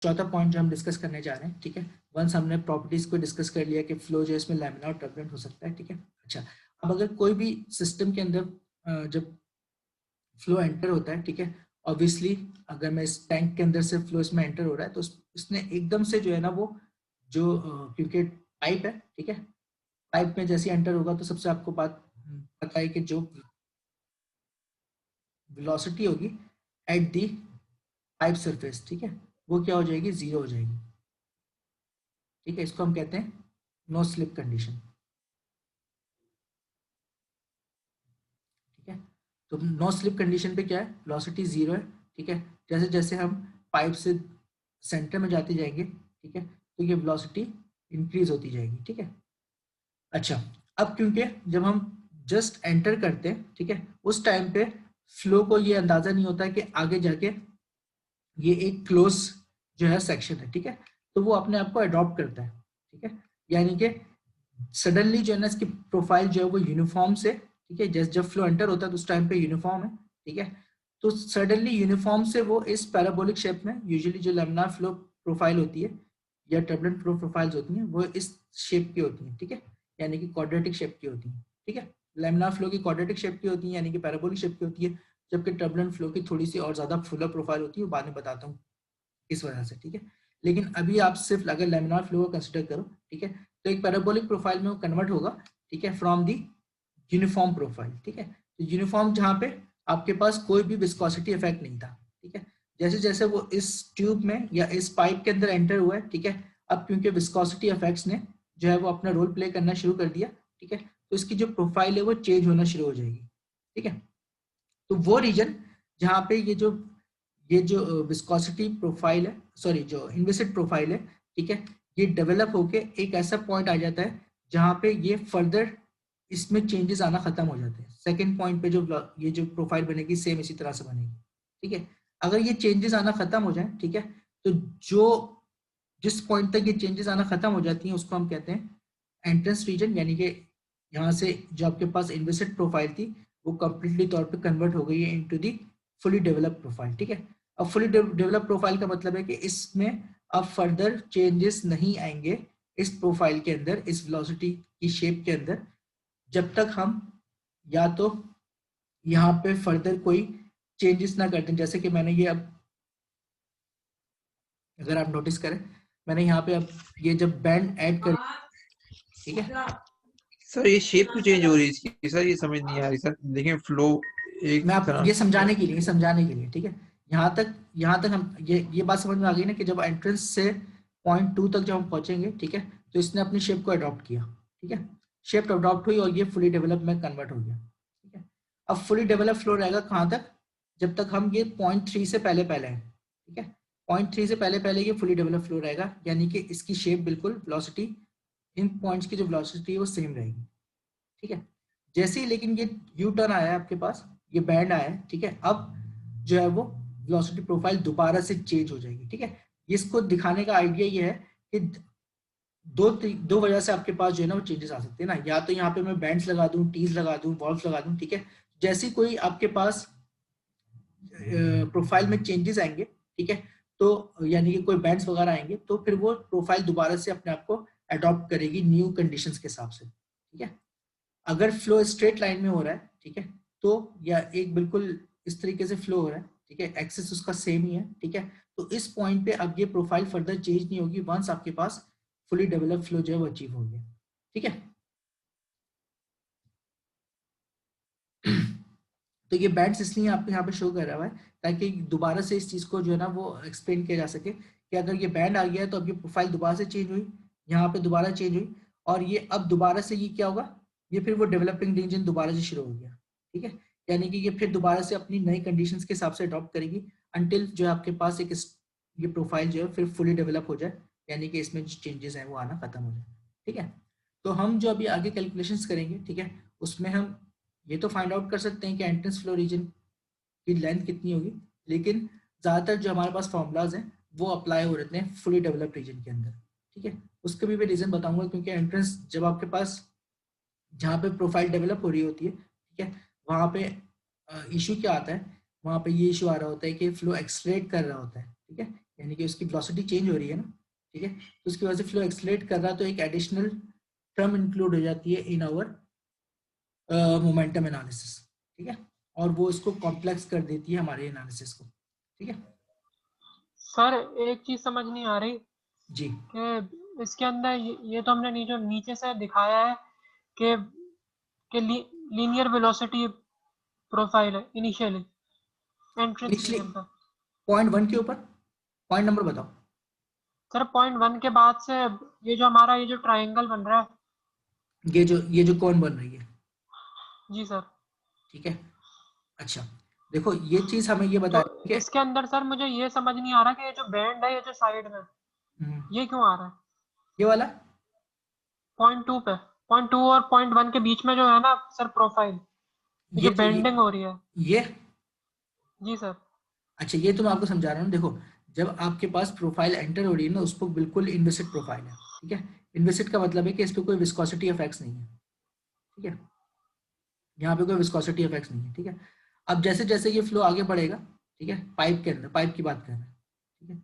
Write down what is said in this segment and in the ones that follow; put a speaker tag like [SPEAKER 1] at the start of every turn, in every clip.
[SPEAKER 1] चौथा पॉइंट जो हम डिस्कस करने जा रहे हैं, ठीक है। वंस हमने प्रॉपर्टीज को डिस्कस कर लिया कि फ्लो जो है इसमें लैमिनार और टर्बुलेंट हो सकता है, ठीक है। अच्छा, अब अगर कोई भी सिस्टम के अंदर जब फ्लो एंटर होता है, ठीक है, ऑब्वियसली अगर मैं इस टैंक के अंदर से फ्लो इसमें एंटर हो रहा है तो इसने एकदम से जो है ना वो जो क्योंकि पाइप है, ठीक है, पाइप में जैसे एंटर होगा तो सबसे आपको बात पता है कि जो वेलोसिटी होगी एट दी पाइप सरफेस, ठीक है, वो क्या हो जाएगी, जीरो हो जाएगी, ठीक है। इसको हम कहते हैं नो स्लिप कंडीशन, ठीक है। तो नो स्लिप कंडीशन पे क्या है, वेलोसिटी जीरो है, ठीक है। जैसे जैसे हम पाइप से सेंटर में जाते जाएंगे, ठीक है, तो ये वेलोसिटी इंक्रीज होती जाएगी, ठीक है। अच्छा, अब क्योंकि जब हम जस्ट एंटर करते हैं, ठीक है, उस टाइम पे फ्लो को ये अंदाजा नहीं होता है कि आगे जाके ये एक क्लोज जो है सेक्शन है, ठीक है, तो वो अपने आप को अडॉप्ट करता है, ठीक है। यानी कि सडनली जो है ना इसकी प्रोफाइल जो है वो यूनिफॉर्म से, ठीक है, जैसे जब फ्लो एंटर होता है तो उस टाइम पे यूनिफॉर्म है, ठीक है, तो सडनली यूनिफॉर्म से वो इस पैराबोलिक शेप में, यूजुअली जो लैमिनार फ्लो प्रोफाइल होती है या टर्बुलेंट फ्लो प्रोफाइल्स होती हैं वो इस शेप की होती हैं, ठीक है, यानी कि क्वाड्रेटिक शेप की होती है, ठीक है। लैमिनार फ्लो की क्वाड्रेटिक शेप की होती है यानी कि पैराबोलिक शेप की होती है, जबकि टर्बुलेंट फ्लो की थोड़ी सी और ज्यादा फुलर प्रोफाइल होती है, वो बाद में बताता हूँ इस वजह से, ठीक है। लेकिन अभी आप सिर्फ अगर लैमिनार फ्लो को कंसिडर करो, ठीक है, तो एक पैराबोलिक प्रोफाइल में वो कन्वर्ट होगा, ठीक है, फ्रॉम दी यूनिफॉर्म प्रोफाइल, ठीक है। तो यूनिफॉर्म जहां पे आपके पास कोई भी विस्कोसिटी इफेक्ट नहीं था, ठीक है, जैसे जैसे वो इस ट्यूब में या इस पाइप के अंदर एंटर हुआ है, ठीक है, अब क्योंकि विस्कोसिटी इफेक्ट्स ने जो है वो अपना रोल प्ले करना शुरू कर दिया, ठीक है, तो इसकी जो प्रोफाइल है वो चेंज होना शुरू हो जाएगी, ठीक है। तो वो रीजन जहाँ पे ये जो विस्कोसिटी प्रोफाइल है, सॉरी जो इनविसिड प्रोफाइल है, ठीक है, ये डेवलप होके एक ऐसा पॉइंट आ जाता है जहाँ पे ये फर्दर इसमें चेंजेस आना खत्म हो जाते हैं। सेकंड पॉइंट पे जो ये जो प्रोफाइल बनेगी सेम इसी तरह से बनेगी, ठीक है। अगर ये चेंजेस आना खत्म हो जाए, ठीक है, तो जो जिस पॉइंट तक ये चेंजेस आना खत्म हो जाती हैं उसको हम कहते हैं एंट्रेंस रीजन, यानी कि यहाँ से जो आपके पास इनविसिड प्रोफाइल थी वो कंप्लीटली तौर पे कन्वर्ट हो गई है into the fully develop profile, ठीक है। अब फुली डेवलप प्रोफाइल का मतलब है कि इसमें अब फर्दर चेंजेस नहीं आएंगे इस प्रोफाइल के अंदर, इस वेलोसिटी की शेप के अंदर, जब तक हम या तो यहाँ पे फर्दर कोई चेंजेस ना करते। जैसे कि मैंने ये अब अगर आप नोटिस करें, मैंने यहाँ पे अब ये जब बैंड ऐड कर, ठीक है,
[SPEAKER 2] सर ये शेप क्यों चेंज हो रही है इसकी, सर ये समझ नहीं आ रही सर। देखिए फ्लो एक
[SPEAKER 1] मैं आप
[SPEAKER 2] तरह
[SPEAKER 1] ये
[SPEAKER 2] से।
[SPEAKER 1] समझाने के लिए, ठीक है, यहाँ तक हम ये बात समझ में आ गई ना कि जब एंट्रेंस से पॉइंट टू तक जब हम पहुंचेंगे, ठीक है, तो इसने अपनी शेप को अडॉप्ट किया, ठीक है, शेप अडॉप्ट हुई और ये फुली डेवलप में कन्वर्ट हो गया, ठीक है। अब फुली डेवलप फ्लो रहेगा कहाँ तक, जब तक हम ये पॉइंट थ्री से पहले पहले हैं, ठीक है, पॉइंट थ्री से पहले पहले ये फुली डेवलप फ्लो रहेगा, यानी कि इसकी शेप बिल्कुल वेलोसिटी, इन पॉइंट्स की जो वेलोसिटी है वो सेम रहेगी, ठीक है। जैसे ही लेकिन ये यू टर्न आया है आपके पास, ये बैंड आया है, ठीक है, अब जो है वो वेलोसिटी प्रोफाइल दोबारा से चेंज हो जाएगी, ठीक है। इसको दिखाने का आइडिया ये है कि दो वजह से आपके पास जो है ना वो चेंजेस आ सकते हैं ना, या तो यहाँ पे मैं बैंड्स लगा दूं, टीज लगा दूं, वॉल्व्स लगा दूं, ठीक है, जैसे कोई आपके पास प्रोफाइल में चेंजेस आएंगे, ठीक है, तो यानी कि कोई बैंड्स वगैरह आएंगे तो फिर वो प्रोफाइल दोबारा से अपने आप को अडॉप्ट करेगी न्यू कंडीशंस के हिसाब से, ठीक है। अगर फ्लो स्ट्रेट लाइन में हो रहा है, ठीक है, तो या एक बिल्कुल इस तरीके से फ्लो हो रहा है, ठीक है, एक्सिस उसका सेम ही है, ठीक है, तो इस पॉइंट पे अब ये प्रोफाइल फर्दर चेंज नहीं होगी वंस आपके पास फुली डेवलप फ्लो जो है वो अचीव हो गया, ठीक है। तो ये बैंड्स इसलिए आपको यहाँ पे शो कर रहा है ताकि दोबारा से इस चीज को जो है ना वो एक्सप्लेन किया जा सके कि अगर ये बैंड आ गया है तो अब ये प्रोफाइल दोबारा से चेंज हुई, यहाँ पे दोबारा चेंज हुई, और ये अब दोबारा से ये क्या होगा, ये फिर वो डेवलपिंग रीजन दोबारा से शुरू हो गया, ठीक है, यानी कि ये फिर दोबारा से अपनी नई कंडीशंस के हिसाब से अडॉप्ट करेगी अंटिल जो है आपके पास एक ये प्रोफाइल जो है फिर फुली डेवलप हो जाए, यानी कि इसमें जो चेंजेस हैं वो आना खत्म हो जाए, ठीक है। तो हम जो अभी आगे कैलकुलेशंस करेंगे, ठीक है, उसमें हम ये तो फाइंड आउट कर सकते हैं कि एंट्रेंस फ्लो रीजन की लेंथ कितनी होगी, लेकिन ज़्यादातर जो हमारे पास फॉर्मूलाज हैं वो अप्लाई हो रहते हैं फुली डेवलप्ड रीजन के अंदर, ठीक है। उसके भी मैं रीज़न बताऊंगा क्योंकि एंट्रेंस जब आपके पास जहाँ पे प्रोफाइल डेवलप हो रही होती है, ठीक है, वहाँ पे इशू क्या आता है, वहाँ पे ये इशू आ रहा होता है कि फ्लो एक्सलेट कर रहा होता है, ठीक है, यानी कि उसकी वेलोसिटी चेंज हो रही है ना, ठीक है, तो उसकी वजह से फ्लो एक्सेलरेट कर रहा है, तो एक एडिशनल टर्म इंक्लूड हो जाती है इन आवर मोमेंटम एनालिसिस, ठीक है, और वो इसको कॉम्प्लेक्स कर देती है हमारे एनालिसिस को, ठीक है।
[SPEAKER 3] सर एक चीज समझ नहीं आ रही
[SPEAKER 1] जी
[SPEAKER 3] कि इसके अंदर ये तो हमने जो नीचे से दिखाया है कि लीनियर वेलोसिटी प्रोफाइल है इनिशियली एंट्रेंस
[SPEAKER 1] इनिशियली
[SPEAKER 3] रीजन का।
[SPEAKER 1] पॉइंट 1 के ऊपर पॉइंट नंबर बताओ।
[SPEAKER 3] सर पॉइंट 1 के बाद से ये जो हमारा ये जो ट्रायंगल बन रहा है,
[SPEAKER 1] ये जो कौन बन रही है,
[SPEAKER 3] जी सर,
[SPEAKER 1] ठीक है। अच्छा देखो ये चीज हमें ये बता
[SPEAKER 3] तो
[SPEAKER 1] रही है
[SPEAKER 3] इसके अंदर सर मुझे ये समझ नहीं आ रहा कि ये जो बैंड है ये जो साइड में
[SPEAKER 1] कि
[SPEAKER 3] ये क्यों आ रहा है
[SPEAKER 1] ये वाला
[SPEAKER 3] पॉइंट 2 पे। पॉइंट 2 और पॉइंट 1 के बीच में जो है ना सर प्रोफाइल, ये
[SPEAKER 1] ये
[SPEAKER 3] जो बेंडिंग हो रही है।
[SPEAKER 1] ये
[SPEAKER 3] जी सर।
[SPEAKER 1] अच्छा ये तो मैं आपको समझा रहा हूँ, देखो जब आपके पास प्रोफाइल एंटर हो रही है ना, उसको बिल्कुल इनविसिड प्रोफाइल है, ठीक है। इनविसिड का मतलब है कि इस पे कोई विस्कोसिटी इफेक्ट्स नहीं है, ठीक है, यहाँ पे कोई विस्कोसिटी इफेक्ट्स नहीं है, ठीक है। अब जैसे जैसे ये फ्लो आगे बढ़ेगा, ठीक है, पाइप के अंदर, पाइप की बात कर रहे हैं, ठीक है,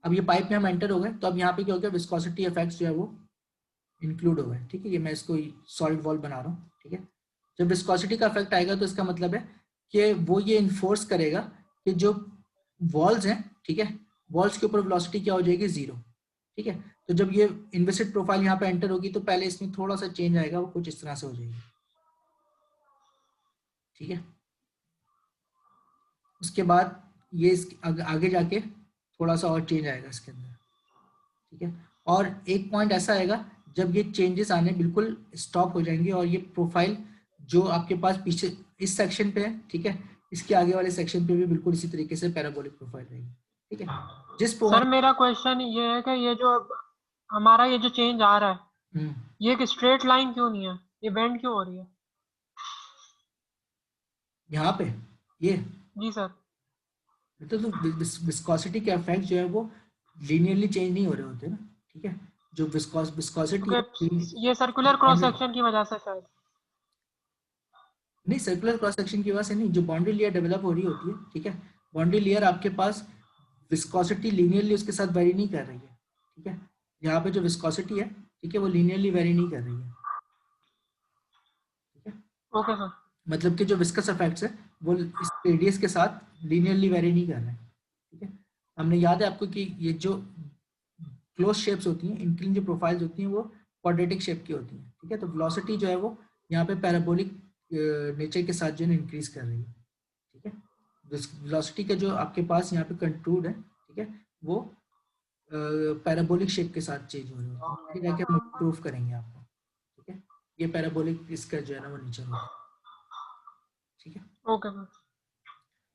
[SPEAKER 1] अब ये पाइप में हम एंटर हो गए, तो अब यहाँ पे क्या हो गया, विस्कोसिटी इफेक्ट्स जो है वो इंक्लूड हो गए, ठीक है। ये मैं इसको सॉलिड वॉल बना रहा हूँ, ठीक है। जब विस्कोसिटी का इफेक्ट आएगा तो इसका मतलब है कि वो ये इन्फोर्स करेगा कि जो वॉल्स हैं, ठीक है, वॉल्स के ऊपर वेलोसिटी क्या हो जाएगी, 0, ठीक है। तो जब ये इनविसिड प्रोफाइल यहाँ पे एंटर होगी तो पहले इसमें थोड़ा सा चेंज आएगा, वो कुछ इस तरह से हो जाएगी, ठीक है। उसके बाद ये आगे जाके थोड़ा सा और चेंज आएगा इसके अंदर, ठीक है। और एक पॉइंट ऐसा आएगा जब ये चेंजेस आने बिल्कुल स्टॉप हो जाएंगे और ये प्रोफाइल जो आपके पास पीछे इस सेक्शन पे है, ठीक है, इसके आगे वाले सेक्शन पे भी बिल्कुल इसी तरीके से पैराबोलिक प्रोफाइल रहेगी, ठीक है। जिस
[SPEAKER 3] सर
[SPEAKER 1] पॉइंट
[SPEAKER 3] मेरा क्वेश्चन ये है कि ये जो हमारा ये जो चेंज आ रहा है ये एक स्ट्रेट लाइन क्यों नहीं है, ये बेंड क्यों हो रही है?
[SPEAKER 1] यहाँ पे ये
[SPEAKER 3] जी सर।
[SPEAKER 1] तो विस्कोसिटी के इफेक्ट जो है वो लीनियरली चेंज नहीं हो रहे होते ना, ठीक है। जो विस्कोसिटी
[SPEAKER 3] क्योंकि ये सर्कुलर क्रॉस सेक्शन की वजह से शायद।
[SPEAKER 1] नहीं, सर्कुलर क्रॉस सेक्शन की वजह से नहीं, जो बाउंड्री लेयर डेवलप हो रही होती है, ठीक है, बाउंड्री लेयर आपके पास विस्कोसिटी लीनियरली उसके साथ वेरी नहीं कर रही है, ठीक है। यहाँ पे जो विस्कोसिटी है, ठीक है, वो लीनियरली वेरी नहीं कर रही है, ठीक है।
[SPEAKER 3] Okay sir.
[SPEAKER 1] मतलब कि जो विस्कस इफेक्ट्स है वो इस रेडियस के साथ लीनियरली वेरी नहीं कर रहे हैं, ठीक है। हमने याद है आपको कि ये जो क्लोज शेप्स होती हैं इनकी जो प्रोफाइल्स होती हैं वो क्वाड्रेटिक शेप की होती हैं, ठीक है। तो वेलोसिटी जो है वो यहाँ पे पैराबोलिक नेचर के साथ जो है इंक्रीज कर रही है, ठीक है। वेलोसिटी का जो आपके पास यहाँ पे कंटूर है, ठीक है, वो पैराबोलिक शेप के साथ चेंज हो रहे होते हैं, आगे जाके हम प्रूफ करेंगे आपको, ठीक है। ये पैराबोलिक इसका जो है ना वो नेचर होता है, ठीक है।
[SPEAKER 3] Okay sir.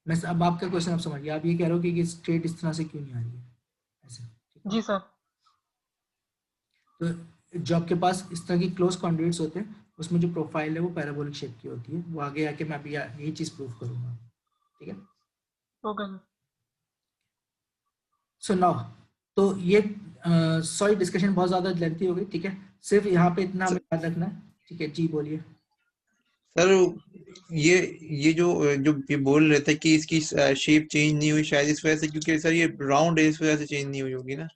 [SPEAKER 1] मैं अब आपका क्वेश्चन आप समझिए, आप ये कह रहे हो कि स्ट्रेट इस तरह से क्यों नहीं आ रही है ऐसे, ठीक है।
[SPEAKER 3] जी सर।
[SPEAKER 1] तो जो आपके पास इस तरह की क्लोज कॉन्ड्यूइट्स होते हैं उसमें जो प्रोफाइल है वो पैराबोलिक शेप की होती है, वो आगे आके मैं अभी यही चीज प्रूफ करूंगा, ठीक है।
[SPEAKER 3] Okay sir.
[SPEAKER 1] सो नाउ तो ये सॉरी डिस्कशन बहुत ज्यादा लेंथी हो गई, ठीक है। सिर्फ यहाँ पे इतना हमें याद रखना है, ठीक है। जी बोलिए
[SPEAKER 2] सर ये जो जो ये बोल रहे थे कि इसकी शेप चेंज नहीं हुई शायद इस वजह से, क्योंकि सर ये राउंड है इस वजह से चेंज नहीं हुई होगी ना,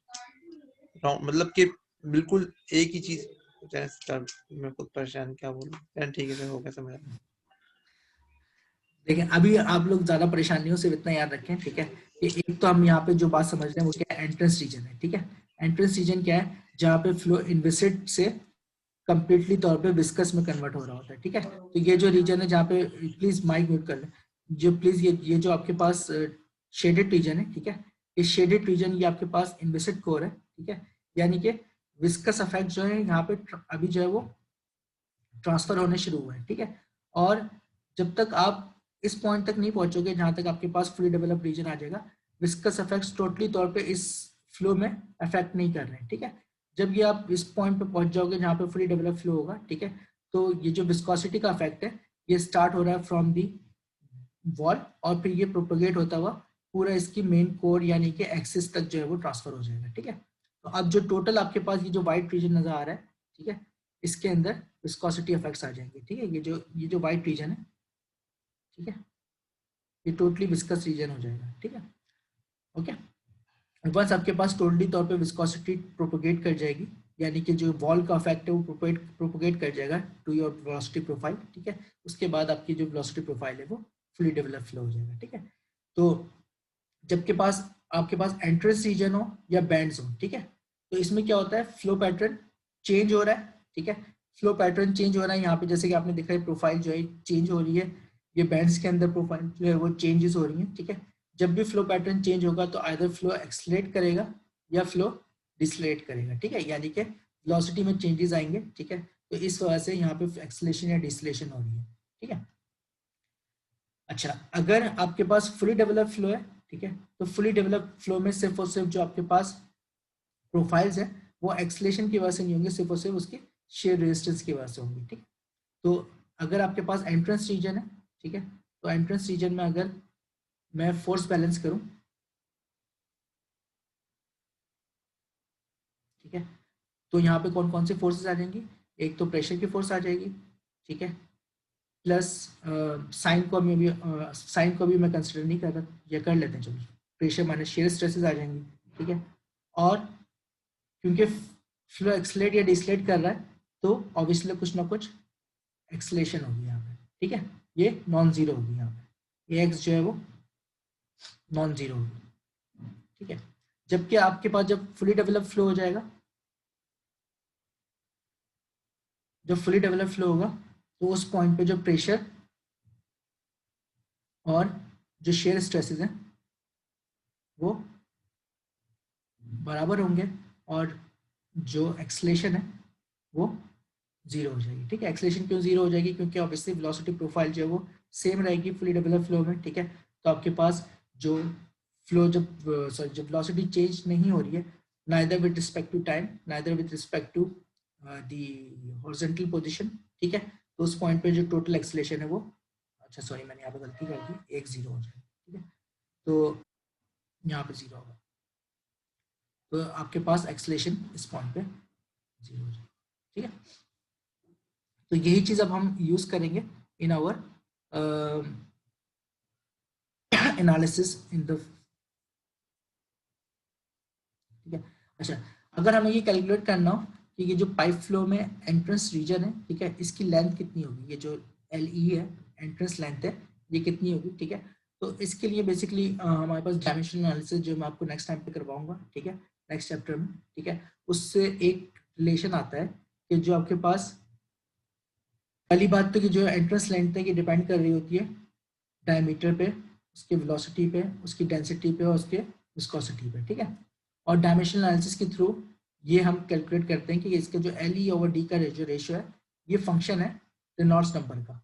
[SPEAKER 2] राउंड मतलब कि बिल्कुल एक ही चीज। सर मैं खुद परेशान क्या बोलूं, ठीक है सर हो गया समझ।
[SPEAKER 1] देखिए अभी आप लोग ज्यादा परेशानियों से इतना याद रखें, ठीक है, कि एक तो हम यहाँ पे जो बात समझ रहे हैं वो क्या है, एंट्रेंस रीजन है, ठीक है। एंट्रेंस रीजन क्या है, जहाँ पे फ्लो इनविसिड से कंप्लीटली तौर पे विस्कस में कन्वर्ट हो रहा होता है, ठीक है। तो ये जो रीजन है जहाँ पे, प्लीज माइक म्यूट कर लें, जो प्लीज ये जो आपके पास शेडेड रीजन है, ठीक है, ये शेडेड रीजन ये आपके पास इनविसिड कोर है, ठीक है। यानी कि विस्कस इफेक्ट जो है यहाँ पे अभी जो है वो ट्रांसफर होने शुरू हुए हैं, ठीक है। और जब तक आप इस पॉइंट तक नहीं पहुंचोगे जहां तक आपके पास फुली डेवलप रीजन आ जाएगा, विस्कस इफेक्ट्स टोटली तौर पे इस फ्लो में अफेक्ट नहीं कर रहे हैं, ठीक है। जब ये आप इस पॉइंट पे पहुंच जाओगे जहां पे फुली डेवलप फ्लो होगा, ठीक है, तो ये जो विस्कोसिटी का इफेक्ट है ये स्टार्ट हो रहा है फ्रॉम दी वॉल और फिर ये प्रोपोगेट होता हुआ पूरा इसकी मेन कोर यानी कि एक्सिस तक जो है वो ट्रांसफर हो जाएगा, ठीक है। तो अब जो टोटल आपके पास ये जो व्हाइट रीजन नजर आ रहा है, ठीक है, इसके अंदर विस्कोसिटी इफेक्ट्स आ जाएंगे, ठीक है। ये जो व्हाइट रीजन है, ठीक है, ये टोटली विस्कस रीजन हो जाएगा, ठीक है। ओके वंस आपके पास टोटली तौर पे विस्कोसिटी प्रोपोगेट कर जाएगी, यानी कि जो वॉल का इफेक्ट है वो प्रोपोगेट कर जाएगा टू योर वेलोसिटी प्रोफाइल, ठीक है, उसके बाद आपकी जो वेलोसिटी प्रोफाइल है वो फुली डेवलप फ्लो हो जाएगा, ठीक है। तो जबकि पास आपके पास एंट्रेंस रीजन हो या बैंड्स हो, ठीक है, तो इसमें क्या होता है, फ्लो पैटर्न चेंज हो रहा है, ठीक है, फ्लो पैटर्न चेंज हो रहा है यहाँ पे, जैसे कि आपने देखा है प्रोफाइल जो है चेंज हो रही है, ये बैंड्स के अंदर प्रोफाइल जो है वो चेंजेस हो रही है, ठीक है। जब भी फ्लो पैटर्न चेंज होगा तो आइदर फ्लो एक्सलेट करेगा या फ्लो डिसलेट करेगा, ठीक है, यानी कि वेलोसिटी में चेंजेस आएंगे, ठीक है। तो इस वजह से यहाँ पे एक्सलेशन या डिसलेशन हो रही है, ठीक है। अच्छा, अगर आपके पास फुली डेवलप फ्लो है, ठीक है, तो फुली डेवलप फ्लो में सिर्फ और सिर्फ जो आपके पास प्रोफाइल्स है वो एक्सलेशन की वजह से नहीं होंगे, सिर्फ और सिर्फ उसकी शेयर रेजिस्टेंस की वजह से होंगी, ठीक। तो अगर आपके पास एंट्रेंस रीजन है, ठीक है, तो एंट्रेंस रीजन में अगर मैं फोर्स बैलेंस करूं, ठीक है, तो यहाँ पे कौन कौन सी फोर्सेस आ जाएंगी, एक तो प्रेशर की फोर्स आ जाएगी, ठीक है, प्लस साइन को भी मैं कंसिडर नहीं कर रहा, ये कर लेते हैं, चलो प्रेशर माइनस शेयर स्ट्रेसेस आ जाएंगी, ठीक है। और क्योंकि फ्लो एक्सलेट या डिसलेट कर रहा है तो ऑब्वियसली कुछ ना कुछ एक्सलेशन होगी यहाँ पे, ठीक है, ये नॉन जीरो होगी यहाँ पे, ये एक्स जो है वो नॉन जीरो होगी, ठीक है। जबकि आपके पास जब फुली डेवलप फ्लो हो जाएगा, जब फुली डेवलप फ्लो होगा तो उस पॉइंट पे जो प्रेशर और जो शेयर स्ट्रेसेस हैं वो बराबर होंगे और जो एक्सलेशन है वो जीरो हो जाएगी, ठीक है। एक्सलेशन क्यों जीरो हो जाएगी, क्योंकि ऑब्वियसली वेलोसिटी प्रोफाइल जो है वो सेम रहेगी फुली डेवलप फ्लो में, ठीक है। तो आपके पास जो फ्लो जब वेलोसिटी चेंज नहीं हो रही है, neither with respect to time, neither with respect to the horizontal position, ठीक है, तो उस पॉइंट पे जो टोटल एक्सलेशन है वो, अच्छा सॉरी मैंने यहाँ पे गलती कर दी, एक जीरो हो जाएगा, ठीक है, तो यहाँ पे जीरो होगा, तो आपके पास एक्सलेशन इस पॉइंट पे जीरो हो जाएगा, ठीक है। तो यही चीज अब हम यूज करेंगे in our analysis in the, ठीक है। अच्छा, अगर हमें ये कैलकुलेट करना हो कि ये जो पाइप फ्लो में एंट्रेंस रीजन है, ठीक है, इसकी लेंथ कितनी होगी, ये जो एल ई है एंट्रेंस लेंथ है ये कितनी होगी, ठीक है। तो इसके लिए बेसिकली हमारे पास डायमेंशनल एनालिसिस जो मैं आपको नेक्स्ट टाइम पे करवाऊंगा, ठीक है, नेक्स्ट चैप्टर में, ठीक है, उससे एक रिलेशन आता है कि जो आपके पास पहली बात तो कि जो एंट्रेंस लेंथ है ये डिपेंड कर रही होती है डायमीटर पे, उसके वेलोसिटी पे, उसकी डेंसिटी पे और उसके विस्कोसिटी पे, ठीक है। और डायमेंशनल एनालिसिस के थ्रू ये हम कैलकुलेट करते हैं कि इसका जो एल ई ओवर डी का जो रेशियो है ये फंक्शन है रेनॉल्ड्स नंबर का,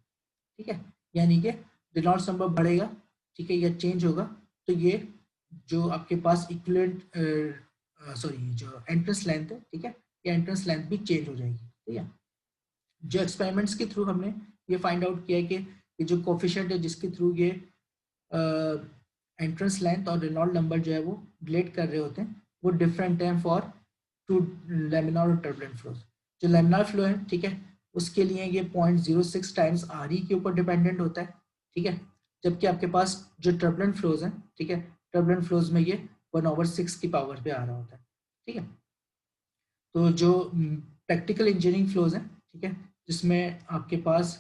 [SPEAKER 1] ठीक है, यानी कि रेनॉल्ड्स नंबर बढ़ेगा, ठीक है, या चेंज होगा तो ये जो आपके पास इक्विवेलेंट सॉरी जो एंट्रेंस लेंथ है, ठीक है, ये एंट्रेंस लेंथ भी चेंज हो जाएगी, ठीक है। जो एक्सपेरिमेंट्स के थ्रू हमने ये फाइंड आउट किया है कि ये जो कोफिशिएंट है जिसके थ्रू ये एंट्रेंस लेंथ और रेनॉल्ड नंबर जो है वो रिलेट कर रहे होते हैं वो डिफरेंट है फॉर टू लेमिनार और टर्बुलेंट फ्लो। जो लेमिनार फ्लो है, ठीक है, उसके लिए ये 0.06 टाइम्स आर ई के ऊपर डिपेंडेंट होता है, ठीक है, जबकि आपके पास जो टर्बुलेंट फ्लोज हैं, ठीक है, टर्बुलेंट फ्लोज में ये 1/6 की पावर पे आ रहा होता है, ठीक है। तो जो प्रैक्टिकल इंजीनियरिंग फ्लोज हैं, ठीक है, जिसमें आपके पास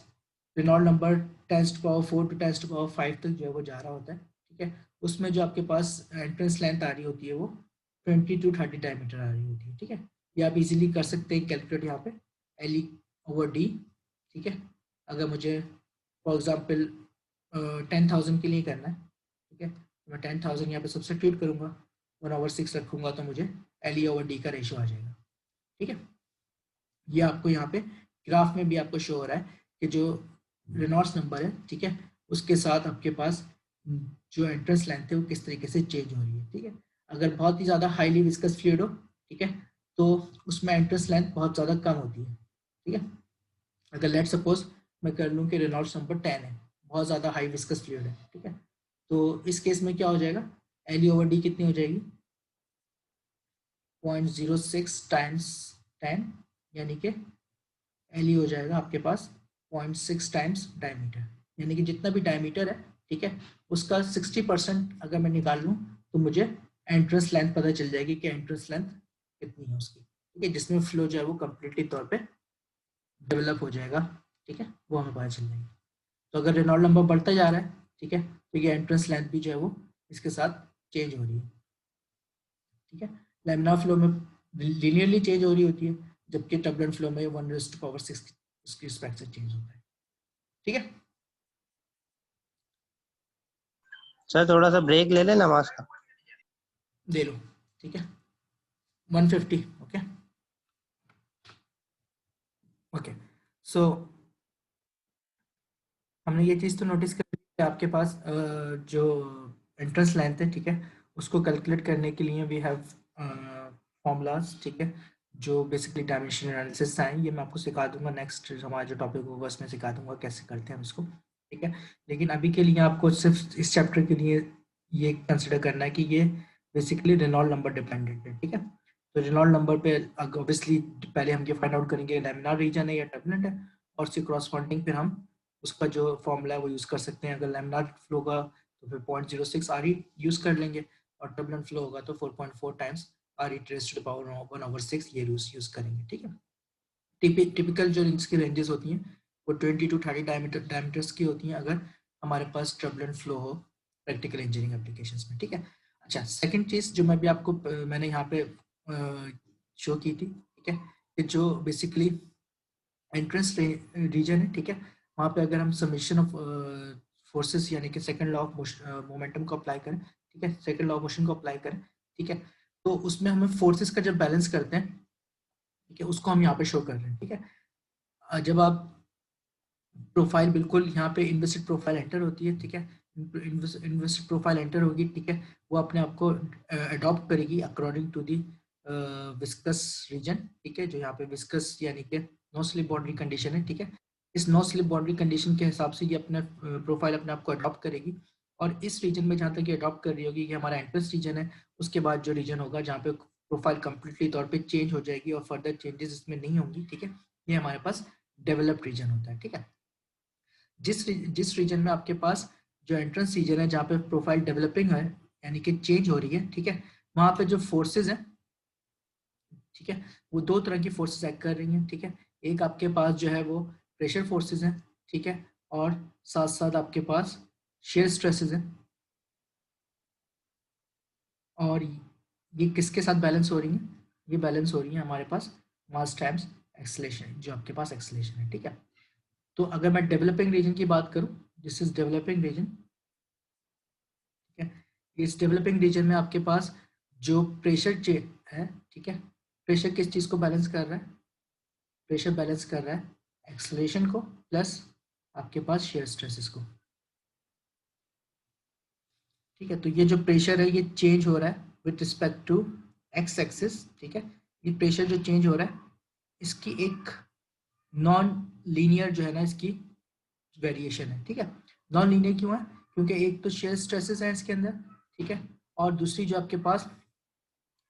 [SPEAKER 1] रेनॉल्ड नंबर 10⁴ टू 10⁵ तक जो है वो जा रहा होता है, ठीक है, उसमें जो आपके पास एंट्रेंस लेंथ आ रही होती है वो 20 to 30 डायमीटर आ रही होती है, ठीक है। ये आप इजीली कर सकते हैं कैलकुलेट यहाँ पे एल ई ओवर डी, ठीक है। अगर मुझे फॉर एग्जांपल 10,000 के लिए करना है, ठीक है, तो मैं 10,000 यहाँ पे सब्स्टिट्यूट करूँगा, 1/6 रखूँगा तो मुझे एल ई ओवर डी का रेशियो आ जाएगा, ठीक है। ये आपको यहाँ पे ग्राफ में भी आपको शो हो रहा है कि जो रेनॉल्ड्स नंबर है, ठीक है, उसके साथ आपके पास जो एंट्रेंस लेंथ है वो किस तरीके से चेंज हो रही है, ठीक है। अगर बहुत ही ज़्यादा हाईली विस्कस फ्लूइड हो, ठीक है, तो उसमें एंट्रेंस लेंथ बहुत ज़्यादा कम होती है, ठीक है। अगर लेट सपोज मैं कर लूँ कि रेनॉल्ड्स नंबर 10 है, बहुत ज़्यादा हाई विस्कस फ्लूइड है, ठीक है, तो इस केस में क्या हो जाएगा, एल ई ओवर डी कितनी हो जाएगी 0.06 टाइम्स 10, यानी कि एल ई हो जाएगा आपके पास 0.6 टाइम्स डायमीटर, यानी कि जितना भी डायमीटर है, ठीक है, उसका 60% अगर मैं निकाल लूँ तो मुझे एंट्रेंस लेंथ पता चल जाएगी कि एंट्रेंस लेंथ कितनी है उसकी, ठीक है, जिसमें फ्लो जो है वो कम्प्लीटली तौर पे डेवलप हो जाएगा, ठीक है, वो हमें पता चल जाएगी। तो अगर रेनॉल्ड नंबर बढ़ता जा रहा है, ठीक है, तो ये एंट्रेंस लेंथ भी जो है वो इसके साथ चेंज हो रही है, ठीक है। लैमिनार फ्लो में लीनियरली चेंज हो रही होती है, जबकि टर्बुलेंट फ्लो में 1/6 उसकी रिस्पेक्ट से चेंज होता है, ठीक है।
[SPEAKER 4] सर थोड़ा सा ब्रेक ले लेना नमाज का।
[SPEAKER 1] दे लो, ठीक है, 150, ओके ओके। सो हमने ये चीज़ तो नोटिस कर ली कि आपके पास जो एंट्रेंस लेंथ है, ठीक है, उसको कैलकुलेट करने के लिए वी हैव फॉर्मूलाज, ठीक है, जो बेसिकली डायमेंशन एनालिसिस हैं। ये मैं आपको सिखा दूंगा, नेक्स्ट हमारा जो टॉपिक होगा उसमें सिखा दूंगा कैसे करते हैं हम इसको, ठीक है। लेकिन अभी के लिए आपको सिर्फ इस चैप्टर के लिए ये कंसिडर करना है कि ये बेसिकली रेनॉल्ड नंबर डिपेंडेंट है, ठीक है। तो रेनॉल्ड नंबर पे ऑब्वियसली पहले हम ये फाइंड आउट करेंगे लैमिनार रीजन है या टर्बुलेंट है, और उसकी क्रॉसपॉन्डिंग फिर हम उसका जो फॉर्मूला है वो यूज़ कर सकते हैं। अगर लैमिनार फ्लो का तो फिर 0.06 आर यूज़ कर लेंगे, और टर्बुलेंट फ्लो होगा तो 4.4 times are raised to the power 1/6 ये यूज़ करेंगे, ठीक है। टिपिकल जो इसकी रेंजेस होती हैं वो 20 to 30 डायमीटर्स की होती हैं अगर हमारे पास टर्बुलेंट फ्लो हो प्रैक्टिकल इंजीनियरिंग एप्लीकेशंस में, ठीक है। अच्छा, सेकंड चीज़ जो मैं भी आपको मैंने यहाँ पे शो की थी, ठीक है, कि जो बेसिकली एंट्रेंस रीजन है, ठीक है, वहाँ पे अगर हम समेशन ऑफ फोर्सेस यानी कि सेकंड लॉ ऑफ मोमेंटम को अप्लाई करें, ठीक है, सेकंड लॉ ऑफ मोशन को अप्लाई करें, ठीक है, तो उसमें हमें फोर्सेस का जब बैलेंस करते हैं, ठीक है, उसको हम यहाँ पे शो कर रहे हैं, ठीक है। जब आप प्रोफाइल बिल्कुल यहाँ पे इन्वेस्टेड प्रोफाइल एंटर होती है, ठीक है, इन्वेस्टेड प्रोफाइल एंटर होगी, ठीक है, वो अपने आप को अडॉप्ट करेगी according to the viscous region, ठीक है, जो यहाँ पे विस्कस यानी कि नो स्लिप बाउंड्री कंडीशन है, ठीक है। इस नो स्लिप बाउंड्री कंडीशन के हिसाब से ये अपने प्रोफाइल अपने आप को अडॉप्ट करेगी, और इस रीजन में जहाँ तक ये अडॉप्ट कर रही होगी, ये हमारा एंट्रेंस रीजन है, उसके बाद जो रीजन होगा जहाँ पे प्रोफाइल कंप्लीटली तौर पे चेंज हो जाएगी और फर्दर चेंजेस इसमें नहीं होंगी, ठीक है, ये हमारे पास डेवलप्ड रीजन होता है, ठीक है। जिस रीजन में आपके पास जो एंट्रेंस रीजन है जहाँ पे प्रोफाइल डेवलपिंग है यानी कि चेंज हो रही है, ठीक है, वहाँ पे जो फोर्सेज हैं, ठीक है, वो दो तरह की फोर्सेस एक्ट कर रही हैं, ठीक है। एक आपके पास जो है वो प्रेशर फोर्सेस हैं, ठीक है, और साथ साथ आपके पास शेयर स्ट्रेसेस हैं, और ये किसके साथ बैलेंस हो रही हैं? ये बैलेंस हो रही है हमारे पास मास टाइम्स एक्सेलरेशन, जो आपके पास एक्सेलरेशन है, ठीक है। तो अगर मैं डेवलपिंग रीजन की बात करूं, दिस इज डेवलपिंग रीजन, ठीक है, इस डेवलपिंग रीजन में आपके पास जो प्रेशर है, ठीक है, प्रेशर किस चीज को बैलेंस कर रहा है? प्रेशर बैलेंस कर रहा है एक्सेलरेशन को प्लस आपके पास शेयर स्ट्रेसेस को, ठीक है। तो ये जो प्रेशर है ये चेंज हो रहा है with respect to x axis, ठीक है। ये प्रेशर जो चेंज हो रहा है इसकी एक नॉन लीनियर जो है ना इसकी वेरिएशन है, ठीक है। नॉन लीनियर क्यों है? क्योंकि एक तो शेयर स्ट्रेसेस है इसके अंदर, ठीक है, और दूसरी जो आपके पास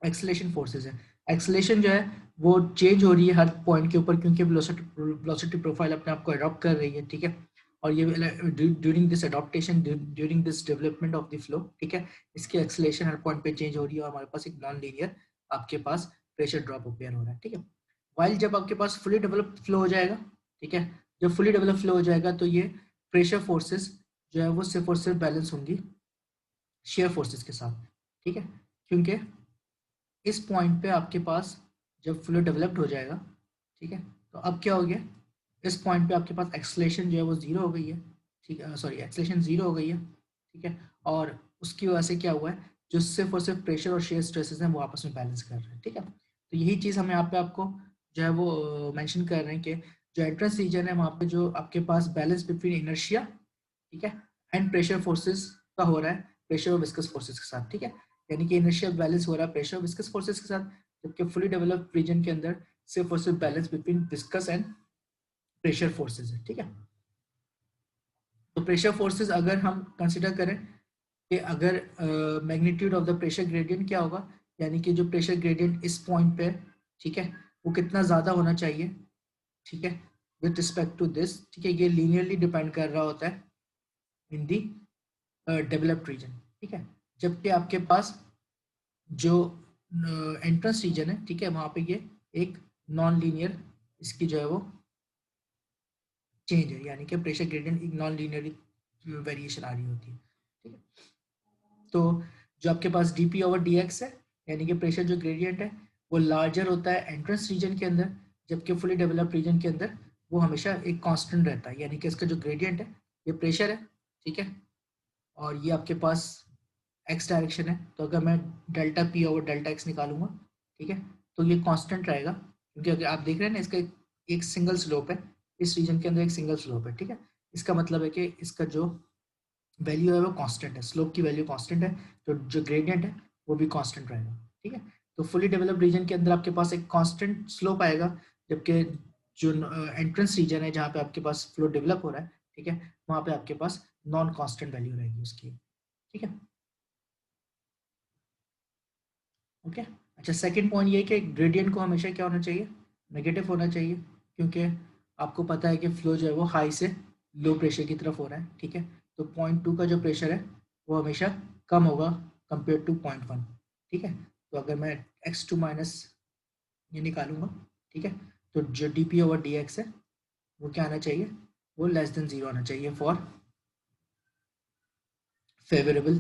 [SPEAKER 1] एक्सेलरेशन फोर्सेस है। एक्सेलरेशन जो है वो चेंज हो रही है हर पॉइंट के ऊपर, क्योंकि वेलोसिटी प्रोफाइल अपने आप को अडॉप्ट कर रही है, ठीक है। और ये during this adaptation, during this development of the flow, ठीक है, इसकी एक्सेलरेशन हर पॉइंट पे चेंज हो रही है, और हमारे पास एक नॉन लीनियर आपके पास प्रेशर ड्रॉप अपेयर हो रहा है, ठीक है। वाइल जब आपके पास फुली डेवलप्ड फ्लो हो जाएगा, ठीक है, जब फुली डेवलप फ्लो हो जाएगा तो ये प्रेशर फोर्सेस जो है वो सिर्फ और सिर्फ बैलेंस होंगी शेयर फोर्सेस के साथ, ठीक है। क्योंकि इस पॉइंट पे आपके पास जब फ्लो डेवलप्ड हो जाएगा, ठीक है, तो अब क्या हो गया, इस पॉइंट पे आपके पास एक्सेलरेशन जो है वो जीरो हो गई है, ठीक है, सॉरी एक्सेलरेशन जीरो हो गई है, ठीक है, और उसकी वजह से क्या हुआ है, जो सिर्फ और सिर्फ प्रेशर और शेयर स्ट्रेसेस हैं वो आपस में बैलेंस कर रहे हैं, ठीक है। तो यही चीज़ हम यहाँ पे आपको जो है वो मेंशन कर रहे हैं कि जो एंट्रेंस रीजन है वहाँ पे जो आपके पास बैलेंस बिटवीन इनर्शिया, ठीक है, एंड प्रेशर फोर्सेस का हो रहा है प्रेशर और विस्कस फोर्सेस के साथ, ठीक है, यानी कि इनर्शिया बैलेंस हो रहा है प्रेशर और विस्कस फोर्सेस के साथ, जबकि फुली डेवलप्ड रीजन के अंदर सिर्फ और सिर्फ balance between viscous and pressure forces है, ठीक है। तो प्रेशर फोर्सेस अगर हम कंसिडर करें कि अगर magnitude of the pressure gradient क्या होगा, यानी कि जो प्रेशर ग्रेडियंट इस पॉइंट पे, ठीक है, वो कितना ज़्यादा होना चाहिए, ठीक है, विथ रिस्पेक्ट टू दिस, ठीक है, ये लीनियरली डिपेंड कर रहा होता है इन दी डेवलप्ड रीजन, ठीक है, जबकि आपके पास जो एंट्रेंस रीजन है, ठीक है, वहां पे ये एक नॉन लीनियर इसकी जो है वो चेंज है, यानी कि प्रेशर ग्रेडियंट एक नॉन लीनियर वेरिएशन आ रही होती है, ठीक है। तो जो आपके पास dp ओवर dx है, यानी कि प्रेशर जो ग्रेडियंट है वो लार्जर होता है एंट्रेंस रीजन के अंदर, जबकि फुली डेवलप्ड रीजन के अंदर वो हमेशा एक कांस्टेंट रहता है, यानी कि इसका जो ग्रेडियंट है ये प्रेशर है, ठीक है, और ये आपके पास x डायरेक्शन है, तो अगर मैं delta p over delta x निकालूंगा, ठीक है, तो ये कांस्टेंट रहेगा, क्योंकि अगर आप देख रहे हैं ना इसका एक सिंगल स्लोप है, इस रीजन के अंदर एक सिंगल स्लोप है, ठीक है। इसका मतलब है कि इसका जो वैल्यू है वो कांस्टेंट है, स्लोप की वैल्यू कांस्टेंट है, तो जो ग्रेडियंट है वो भी कांस्टेंट रहेगा, ठीक है। तो फुली डेवलप्ड रीजन के अंदर आपके पास एक कांस्टेंट स्लोप आएगा, जबकि जो एंट्रेंस रीजन है जहाँ पे आपके पास फ्लो डेवलप हो रहा है, ठीक है, वहाँ पे आपके पास नॉन कांस्टेंट वैल्यू रहेगी उसकी, ठीक है, ओके। अच्छा, सेकंड पॉइंट ये है कि ग्रेडियंट को हमेशा क्या होना चाहिए, नेगेटिव होना चाहिए, क्योंकि आपको पता है कि फ्लो जो है वो हाई से लो प्रेशर की तरफ हो रहा है, ठीक है। तो 0.2 का जो प्रेशर है वो हमेशा कम होगा कंपेयर टू 0.1, ठीक है। तो अगर मैं x2 माइनस ये निकालूंगा, ठीक है, तो जो dp ओवर dx है वो क्या आना चाहिए, वो लेस देन 0 आना चाहिए फॉर फेवरेबल